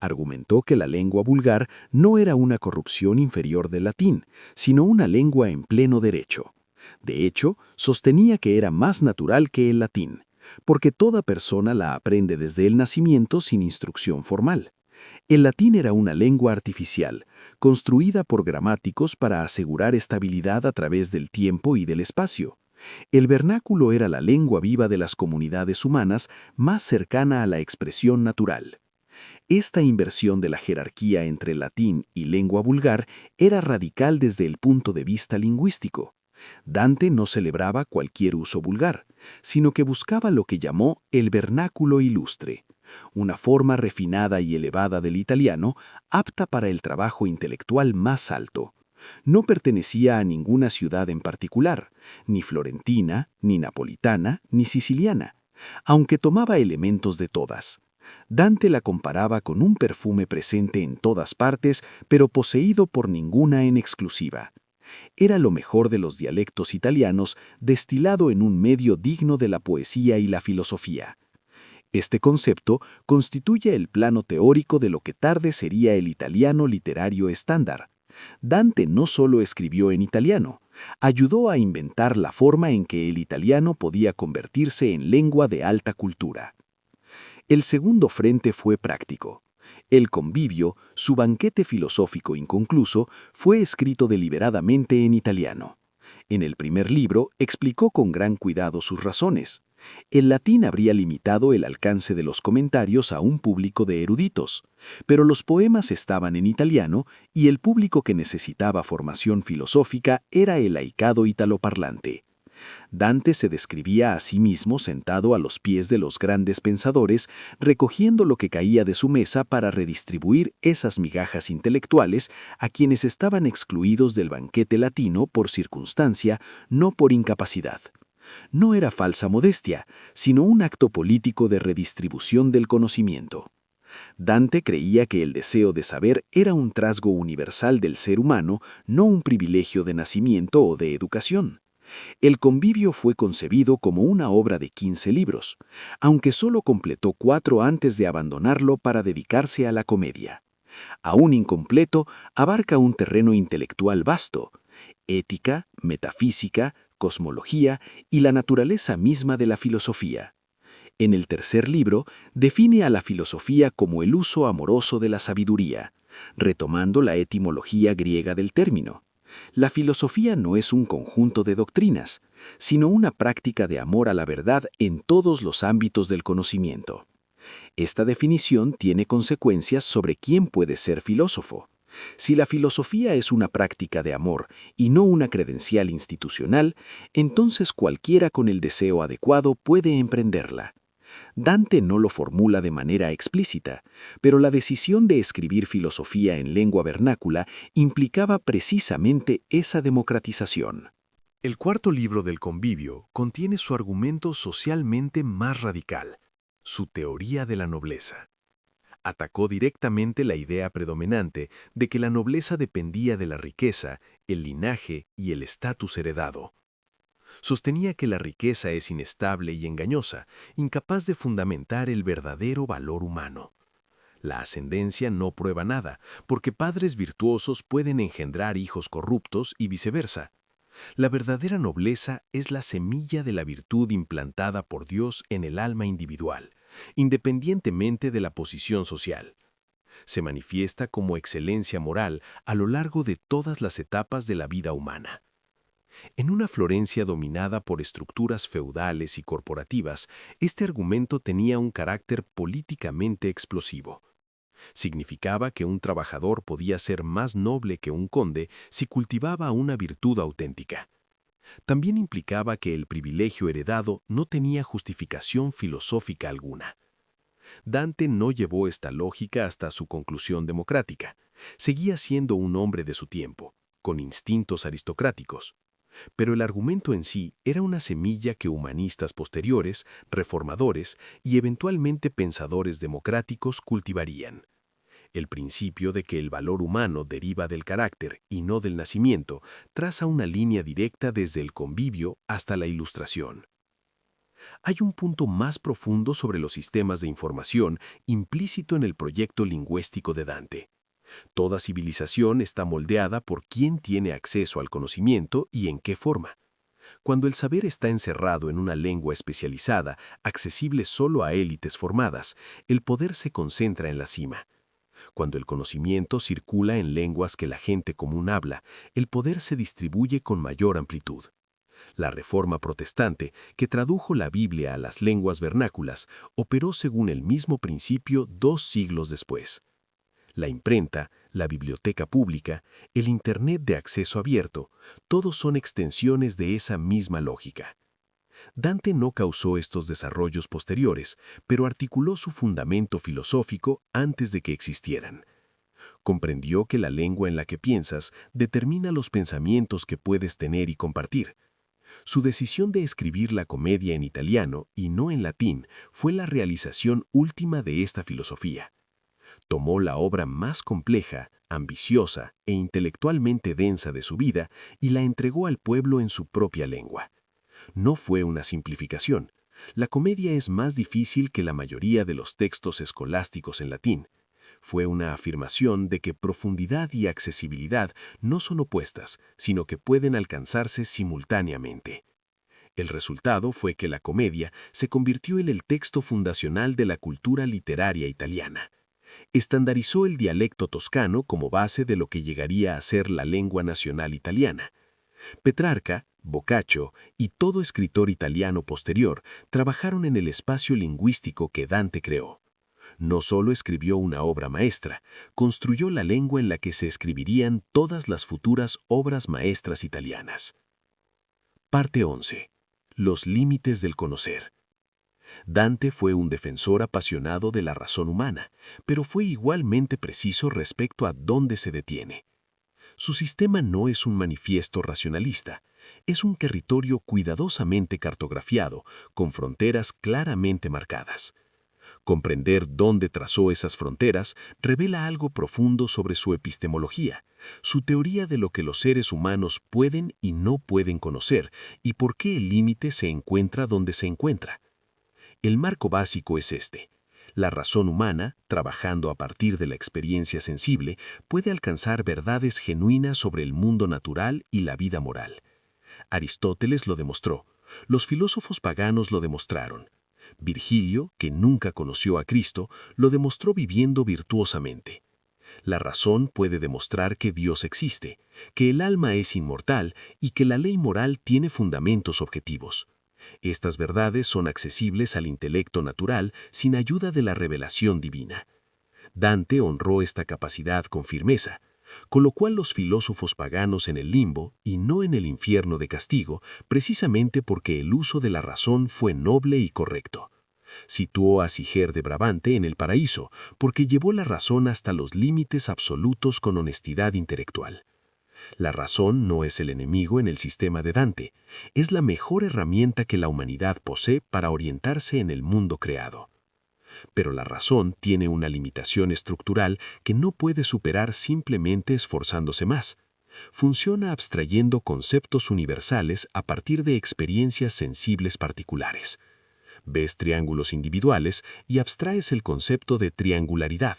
Argumentó que la lengua vulgar no era una corrupción inferior del latín, sino una lengua en pleno derecho. De hecho, sostenía que era más natural que el latín, porque toda persona la aprende desde el nacimiento sin instrucción formal. El latín era una lengua artificial, construida por gramáticos para asegurar estabilidad a través del tiempo y del espacio. El vernáculo era la lengua viva de las comunidades humanas más cercana a la expresión natural. Esta inversión de la jerarquía entre latín y lengua vulgar era radical desde el punto de vista lingüístico. Dante no celebraba cualquier uso vulgar, sino que buscaba lo que llamó el vernáculo ilustre, una forma refinada y elevada del italiano apta para el trabajo intelectual más alto. No pertenecía a ninguna ciudad en particular, ni florentina, ni napolitana, ni siciliana, aunque tomaba elementos de todas. Dante la comparaba con un perfume presente en todas partes, pero poseído por ninguna en exclusiva. Era lo mejor de los dialectos italianos, destilado en un medio digno de la poesía y la filosofía. Este concepto constituye el plano teórico de lo que tarde sería el italiano literario estándar. Dante no solo escribió en italiano, ayudó a inventar la forma en que el italiano podía convertirse en lengua de alta cultura. El segundo frente fue práctico. El Convivio, su banquete filosófico inconcluso, fue escrito deliberadamente en italiano. En el primer libro explicó con gran cuidado sus razones. El latín habría limitado el alcance de los comentarios a un público de eruditos, pero los poemas estaban en italiano y el público que necesitaba formación filosófica era el laicado italoparlante. Dante se describía a sí mismo sentado a los pies de los grandes pensadores, recogiendo lo que caía de su mesa para redistribuir esas migajas intelectuales a quienes estaban excluidos del banquete latino por circunstancia, no por incapacidad. No era falsa modestia, sino un acto político de redistribución del conocimiento. Dante creía que el deseo de saber era un rasgo universal del ser humano, no un privilegio de nacimiento o de educación. El Convivio fue concebido como una obra de 15 libros, aunque solo completó 4 antes de abandonarlo para dedicarse a la comedia. Aún incompleto, abarca un terreno intelectual vasto: ética, metafísica, cosmología y la naturaleza misma de la filosofía. En el tercer libro, define a la filosofía como el uso amoroso de la sabiduría, retomando la etimología griega del término. La filosofía no es un conjunto de doctrinas, sino una práctica de amor a la verdad en todos los ámbitos del conocimiento. Esta definición tiene consecuencias sobre quién puede ser filósofo. Si la filosofía es una práctica de amor y no una credencial institucional, entonces cualquiera con el deseo adecuado puede emprenderla. Dante no lo formula de manera explícita, pero la decisión de escribir filosofía en lengua vernácula implicaba precisamente esa democratización. El cuarto libro del Convivio contiene su argumento socialmente más radical, su teoría de la nobleza. Atacó directamente la idea predominante de que la nobleza dependía de la riqueza, el linaje y el estatus heredado. Sostenía que la riqueza es inestable y engañosa, incapaz de fundamentar el verdadero valor humano. La ascendencia no prueba nada, porque padres virtuosos pueden engendrar hijos corruptos y viceversa. La verdadera nobleza es la semilla de la virtud implantada por Dios en el alma individual, independientemente de la posición social. Se manifiesta como excelencia moral a lo largo de todas las etapas de la vida humana. En una Florencia dominada por estructuras feudales y corporativas, este argumento tenía un carácter políticamente explosivo. Significaba que un trabajador podía ser más noble que un conde si cultivaba una virtud auténtica. También implicaba que el privilegio heredado no tenía justificación filosófica alguna. Dante no llevó esta lógica hasta su conclusión democrática. Seguía siendo un hombre de su tiempo, con instintos aristocráticos. Pero el argumento en sí era una semilla que humanistas posteriores, reformadores y eventualmente pensadores democráticos cultivarían. El principio de que el valor humano deriva del carácter y no del nacimiento traza una línea directa desde el Convivio hasta la Ilustración. Hay un punto más profundo sobre los sistemas de información implícito en el proyecto lingüístico de Dante. Toda civilización está moldeada por quién tiene acceso al conocimiento y en qué forma. Cuando el saber está encerrado en una lengua especializada, accesible solo a élites formadas, el poder se concentra en la cima. Cuando el conocimiento circula en lenguas que la gente común habla, el poder se distribuye con mayor amplitud. La Reforma Protestante, que tradujo la Biblia a las lenguas vernáculas, operó según el mismo principio 2 siglos después. La imprenta, la biblioteca pública, el Internet de acceso abierto, todos son extensiones de esa misma lógica. Dante no causó estos desarrollos posteriores, pero articuló su fundamento filosófico antes de que existieran. Comprendió que la lengua en la que piensas determina los pensamientos que puedes tener y compartir. Su decisión de escribir la comedia en italiano y no en latín fue la realización última de esta filosofía. Tomó la obra más compleja, ambiciosa e intelectualmente densa de su vida y la entregó al pueblo en su propia lengua. No fue una simplificación. La comedia es más difícil que la mayoría de los textos escolásticos en latín. Fue una afirmación de que profundidad y accesibilidad no son opuestas, sino que pueden alcanzarse simultáneamente. El resultado fue que la comedia se convirtió en el texto fundacional de la cultura literaria italiana. Estandarizó el dialecto toscano como base de lo que llegaría a ser la lengua nacional italiana. Petrarca, Boccaccio y todo escritor italiano posterior trabajaron en el espacio lingüístico que Dante creó. No solo escribió una obra maestra, construyó la lengua en la que se escribirían todas las futuras obras maestras italianas. Parte 11. Los límites del conocer. Dante fue un defensor apasionado de la razón humana, pero fue igualmente preciso respecto a dónde se detiene. Su sistema no es un manifiesto racionalista, es un territorio cuidadosamente cartografiado, con fronteras claramente marcadas. Comprender dónde trazó esas fronteras revela algo profundo sobre su epistemología, su teoría de lo que los seres humanos pueden y no pueden conocer y por qué el límite se encuentra donde se encuentra. El marco básico es este. La razón humana, trabajando a partir de la experiencia sensible, puede alcanzar verdades genuinas sobre el mundo natural y la vida moral. Aristóteles lo demostró. Los filósofos paganos lo demostraron. Virgilio, que nunca conoció a Cristo, lo demostró viviendo virtuosamente. La razón puede demostrar que Dios existe, que el alma es inmortal y que la ley moral tiene fundamentos objetivos. Estas verdades son accesibles al intelecto natural sin ayuda de la revelación divina. Dante honró esta capacidad con firmeza, con lo cual los filósofos paganos en el limbo y no en el infierno de castigo, precisamente porque el uso de la razón fue noble y correcto. Situó a Siger de Brabante en el paraíso, porque llevó la razón hasta los límites absolutos con honestidad intelectual. La razón no es el enemigo en el sistema de Dante, es la mejor herramienta que la humanidad posee para orientarse en el mundo creado. Pero la razón tiene una limitación estructural que no puede superar simplemente esforzándose más. Funciona abstrayendo conceptos universales a partir de experiencias sensibles particulares. Ves triángulos individuales y abstraes el concepto de triangularidad.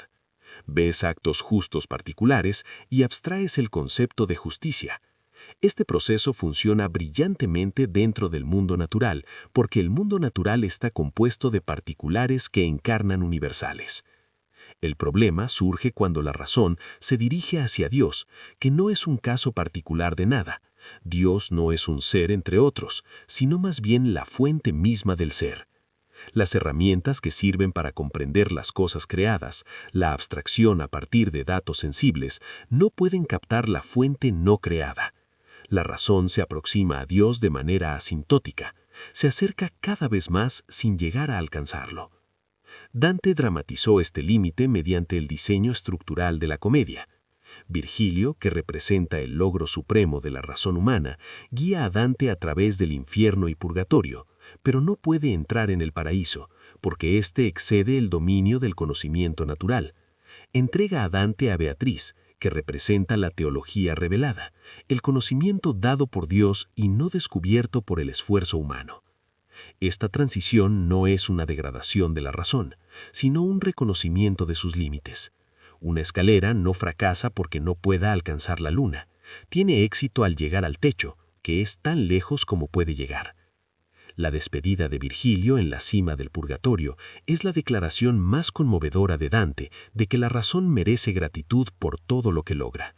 Ves actos justos particulares y abstraes el concepto de justicia. Este proceso funciona brillantemente dentro del mundo natural, porque el mundo natural está compuesto de particulares que encarnan universales. El problema surge cuando la razón se dirige hacia Dios, que no es un caso particular de nada. Dios no es un ser entre otros, sino más bien la fuente misma del ser. Las herramientas que sirven para comprender las cosas creadas, la abstracción a partir de datos sensibles, no pueden captar la fuente no creada. La razón se aproxima a Dios de manera asintótica, se acerca cada vez más sin llegar a alcanzarlo. Dante dramatizó este límite mediante el diseño estructural de la comedia. Virgilio, que representa el logro supremo de la razón humana, guía a Dante a través del infierno y purgatorio, pero no puede entrar en el paraíso, porque éste excede el dominio del conocimiento natural. Entrega a Dante a Beatriz, que representa la teología revelada, el conocimiento dado por Dios y no descubierto por el esfuerzo humano. Esta transición no es una degradación de la razón, sino un reconocimiento de sus límites. Una escalera no fracasa porque no pueda alcanzar la luna. Tiene éxito al llegar al techo, que es tan lejos como puede llegar. La despedida de Virgilio en la cima del purgatorio es la declaración más conmovedora de Dante de que la razón merece gratitud por todo lo que logra.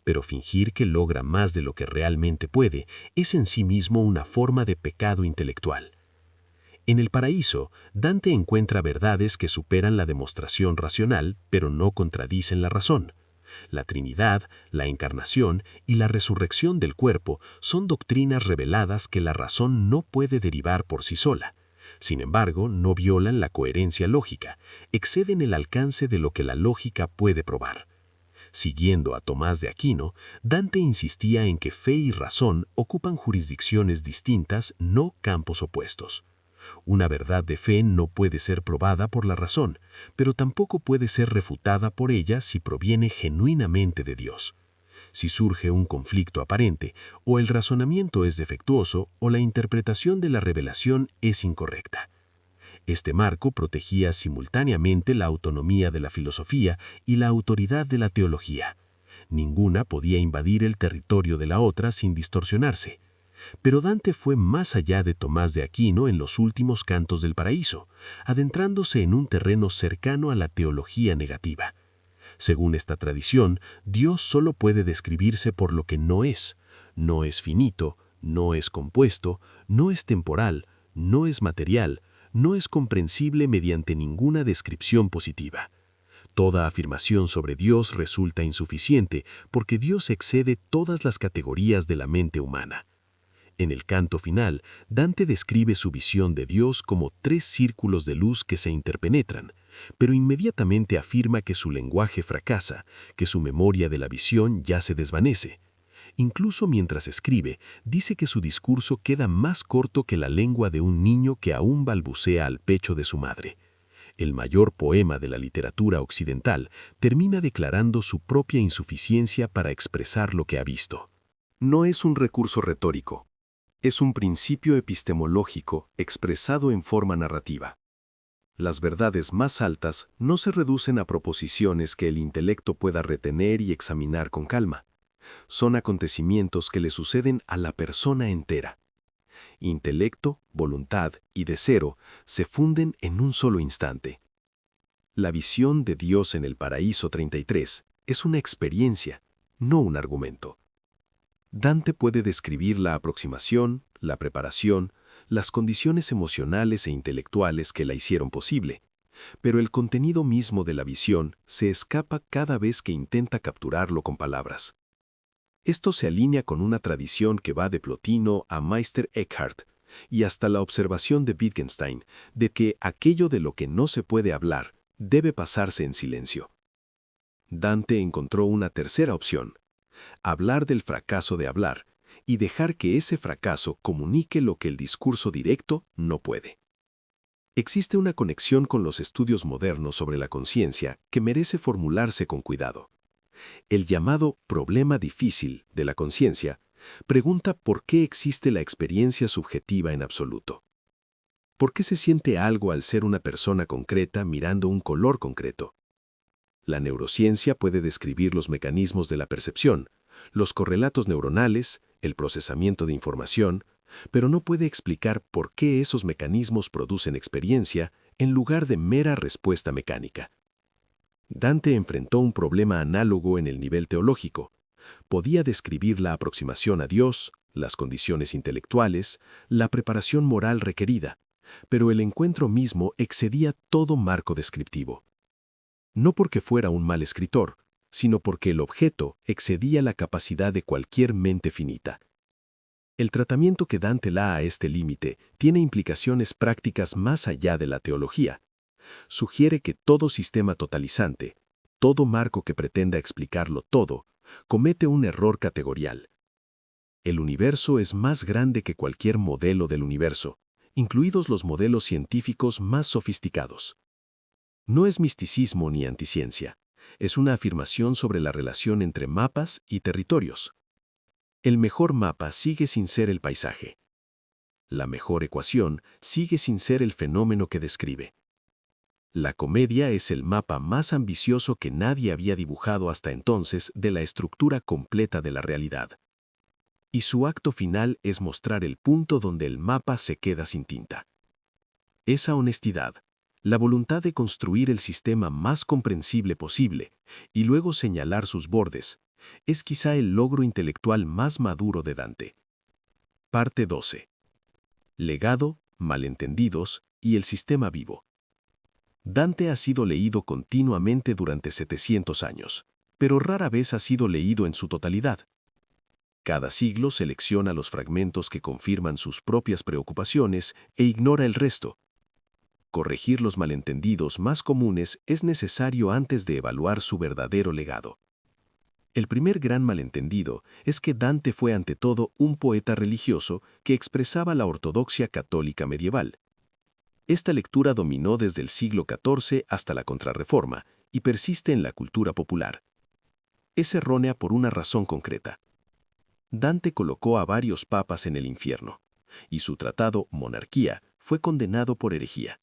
Pero fingir que logra más de lo que realmente puede es en sí mismo una forma de pecado intelectual. En el paraíso, Dante encuentra verdades que superan la demostración racional, pero no contradicen la razón. La Trinidad, la Encarnación y la resurrección del cuerpo son doctrinas reveladas que la razón no puede derivar por sí sola. Sin embargo, no violan la coherencia lógica, exceden el alcance de lo que la lógica puede probar. Siguiendo a Tomás de Aquino, Dante insistía en que fe y razón ocupan jurisdicciones distintas, no campos opuestos. Una verdad de fe no puede ser probada por la razón, pero tampoco puede ser refutada por ella si proviene genuinamente de Dios. Si surge un conflicto aparente, o el razonamiento es defectuoso, o la interpretación de la revelación es incorrecta. Este marco protegía simultáneamente la autonomía de la filosofía y la autoridad de la teología. Ninguna podía invadir el territorio de la otra sin distorsionarse. Pero Dante fue más allá de Tomás de Aquino en los últimos cantos del paraíso, adentrándose en un terreno cercano a la teología negativa. Según esta tradición, Dios solo puede describirse por lo que no es finito, no es compuesto, no es temporal, no es material, no es comprensible mediante ninguna descripción positiva. Toda afirmación sobre Dios resulta insuficiente porque Dios excede todas las categorías de la mente humana. En el canto final, Dante describe su visión de Dios como 3 círculos de luz que se interpenetran, pero inmediatamente afirma que su lenguaje fracasa, que su memoria de la visión ya se desvanece. Incluso mientras escribe, dice que su discurso queda más corto que la lengua de un niño que aún balbucea al pecho de su madre. El mayor poema de la literatura occidental termina declarando su propia insuficiencia para expresar lo que ha visto. No es un recurso retórico. Es un principio epistemológico expresado en forma narrativa. Las verdades más altas no se reducen a proposiciones que el intelecto pueda retener y examinar con calma. Son acontecimientos que le suceden a la persona entera. Intelecto, voluntad y deseo se funden en un solo instante. La visión de Dios en el Paraíso 33 es una experiencia, no un argumento. Dante puede describir la aproximación, la preparación, las condiciones emocionales e intelectuales que la hicieron posible, pero el contenido mismo de la visión se escapa cada vez que intenta capturarlo con palabras. Esto se alinea con una tradición que va de Plotino a Meister Eckhart y hasta la observación de Wittgenstein de que aquello de lo que no se puede hablar debe pasarse en silencio. Dante encontró una tercera opción: hablar del fracaso de hablar y dejar que ese fracaso comunique lo que el discurso directo no puede. Existe una conexión con los estudios modernos sobre la conciencia que merece formularse con cuidado. El llamado problema difícil de la conciencia pregunta por qué existe la experiencia subjetiva en absoluto. ¿Por qué se siente algo al ser una persona concreta mirando un color concreto? La neurociencia puede describir los mecanismos de la percepción, los correlatos neuronales, el procesamiento de información, pero no puede explicar por qué esos mecanismos producen experiencia en lugar de mera respuesta mecánica. Dante enfrentó un problema análogo en el nivel teológico. Podía describir la aproximación a Dios, las condiciones intelectuales, la preparación moral requerida, pero el encuentro mismo excedía todo marco descriptivo. No porque fuera un mal escritor, sino porque el objeto excedía la capacidad de cualquier mente finita. El tratamiento que Dante da a este límite tiene implicaciones prácticas más allá de la teología. Sugiere que todo sistema totalizante, todo marco que pretenda explicarlo todo, comete un error categorial. El universo es más grande que cualquier modelo del universo, incluidos los modelos científicos más sofisticados. No es misticismo ni anticiencia, es una afirmación sobre la relación entre mapas y territorios. El mejor mapa sigue sin ser el paisaje. La mejor ecuación sigue sin ser el fenómeno que describe. La comedia es el mapa más ambicioso que nadie había dibujado hasta entonces de la estructura completa de la realidad. Y su acto final es mostrar el punto donde el mapa se queda sin tinta. Esa honestidad, la voluntad de construir el sistema más comprensible posible y luego señalar sus bordes, es quizá el logro intelectual más maduro de Dante. Parte 12. Legado, malentendidos y el sistema vivo. Dante ha sido leído continuamente durante 700 años, pero rara vez ha sido leído en su totalidad. Cada siglo selecciona los fragmentos que confirman sus propias preocupaciones e ignora el resto. Corregir los malentendidos más comunes es necesario antes de evaluar su verdadero legado. El primer gran malentendido es que Dante fue ante todo un poeta religioso que expresaba la ortodoxia católica medieval. Esta lectura dominó desde el siglo XIV hasta la Contrarreforma y persiste en la cultura popular. Es errónea por una razón concreta. Dante colocó a varios papas en el infierno, y su tratado Monarquía fue condenado por herejía.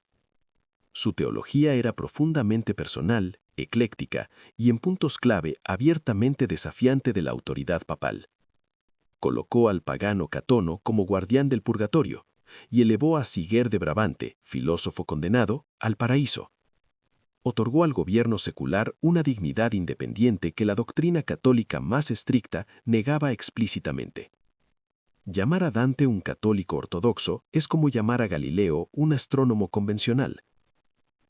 Su teología era profundamente personal, ecléctica y en puntos clave abiertamente desafiante de la autoridad papal. Colocó al pagano Catono como guardián del purgatorio y elevó a Siger de Brabante, filósofo condenado, al paraíso. Otorgó al gobierno secular una dignidad independiente que la doctrina católica más estricta negaba explícitamente. Llamar a Dante un católico ortodoxo es como llamar a Galileo un astrónomo convencional.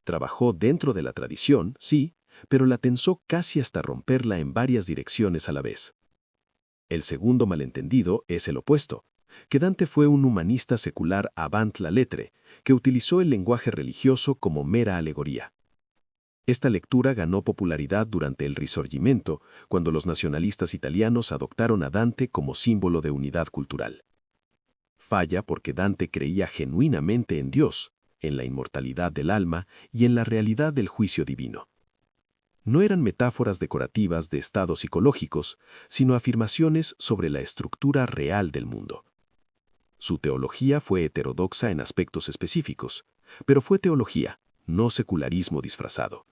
Trabajó dentro de la tradición, sí, pero la tensó casi hasta romperla en varias direcciones a la vez. El segundo malentendido es el opuesto, que Dante fue un humanista secular avant la lettre, que utilizó el lenguaje religioso como mera alegoría. Esta lectura ganó popularidad durante el Risorgimento, cuando los nacionalistas italianos adoptaron a Dante como símbolo de unidad cultural. Falla porque Dante creía genuinamente en Dios, en la inmortalidad del alma y en la realidad del juicio divino. No eran metáforas decorativas de estados psicológicos, sino afirmaciones sobre la estructura real del mundo. Su teología fue heterodoxa en aspectos específicos, pero fue teología, no secularismo disfrazado.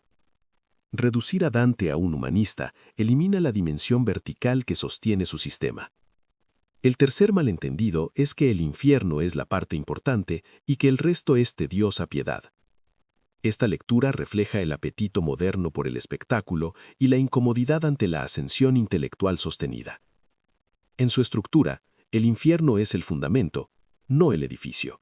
Reducir a Dante a un humanista elimina la dimensión vertical que sostiene su sistema. El tercer malentendido es que el infierno es la parte importante y que el resto es tediosa piedad. Esta lectura refleja el apetito moderno por el espectáculo y la incomodidad ante la ascensión intelectual sostenida. En su estructura, el infierno es el fundamento, no el edificio.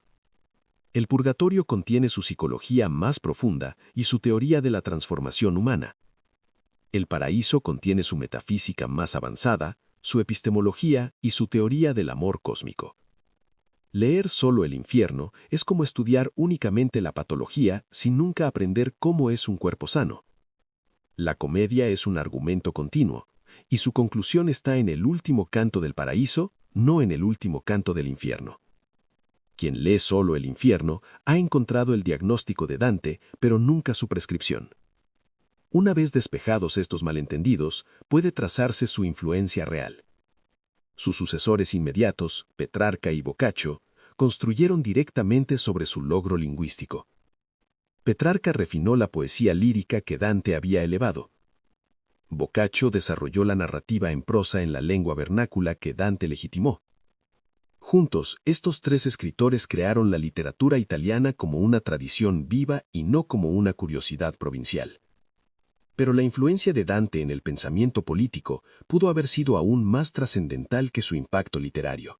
El purgatorio contiene su psicología más profunda y su teoría de la transformación humana. El paraíso contiene su metafísica más avanzada, su epistemología y su teoría del amor cósmico. Leer solo el infierno es como estudiar únicamente la patología sin nunca aprender cómo es un cuerpo sano. La comedia es un argumento continuo, y su conclusión está en el último canto del paraíso, no en el último canto del infierno. Quien lee solo el infierno ha encontrado el diagnóstico de Dante, pero nunca su prescripción. Una vez despejados estos malentendidos, puede trazarse su influencia real. Sus sucesores inmediatos, Petrarca y Boccaccio, construyeron directamente sobre su logro lingüístico. Petrarca refinó la poesía lírica que Dante había elevado. Boccaccio desarrolló la narrativa en prosa en la lengua vernácula que Dante legitimó. Juntos, estos tres escritores crearon la literatura italiana como una tradición viva y no como una curiosidad provincial. Pero la influencia de Dante en el pensamiento político pudo haber sido aún más trascendental que su impacto literario.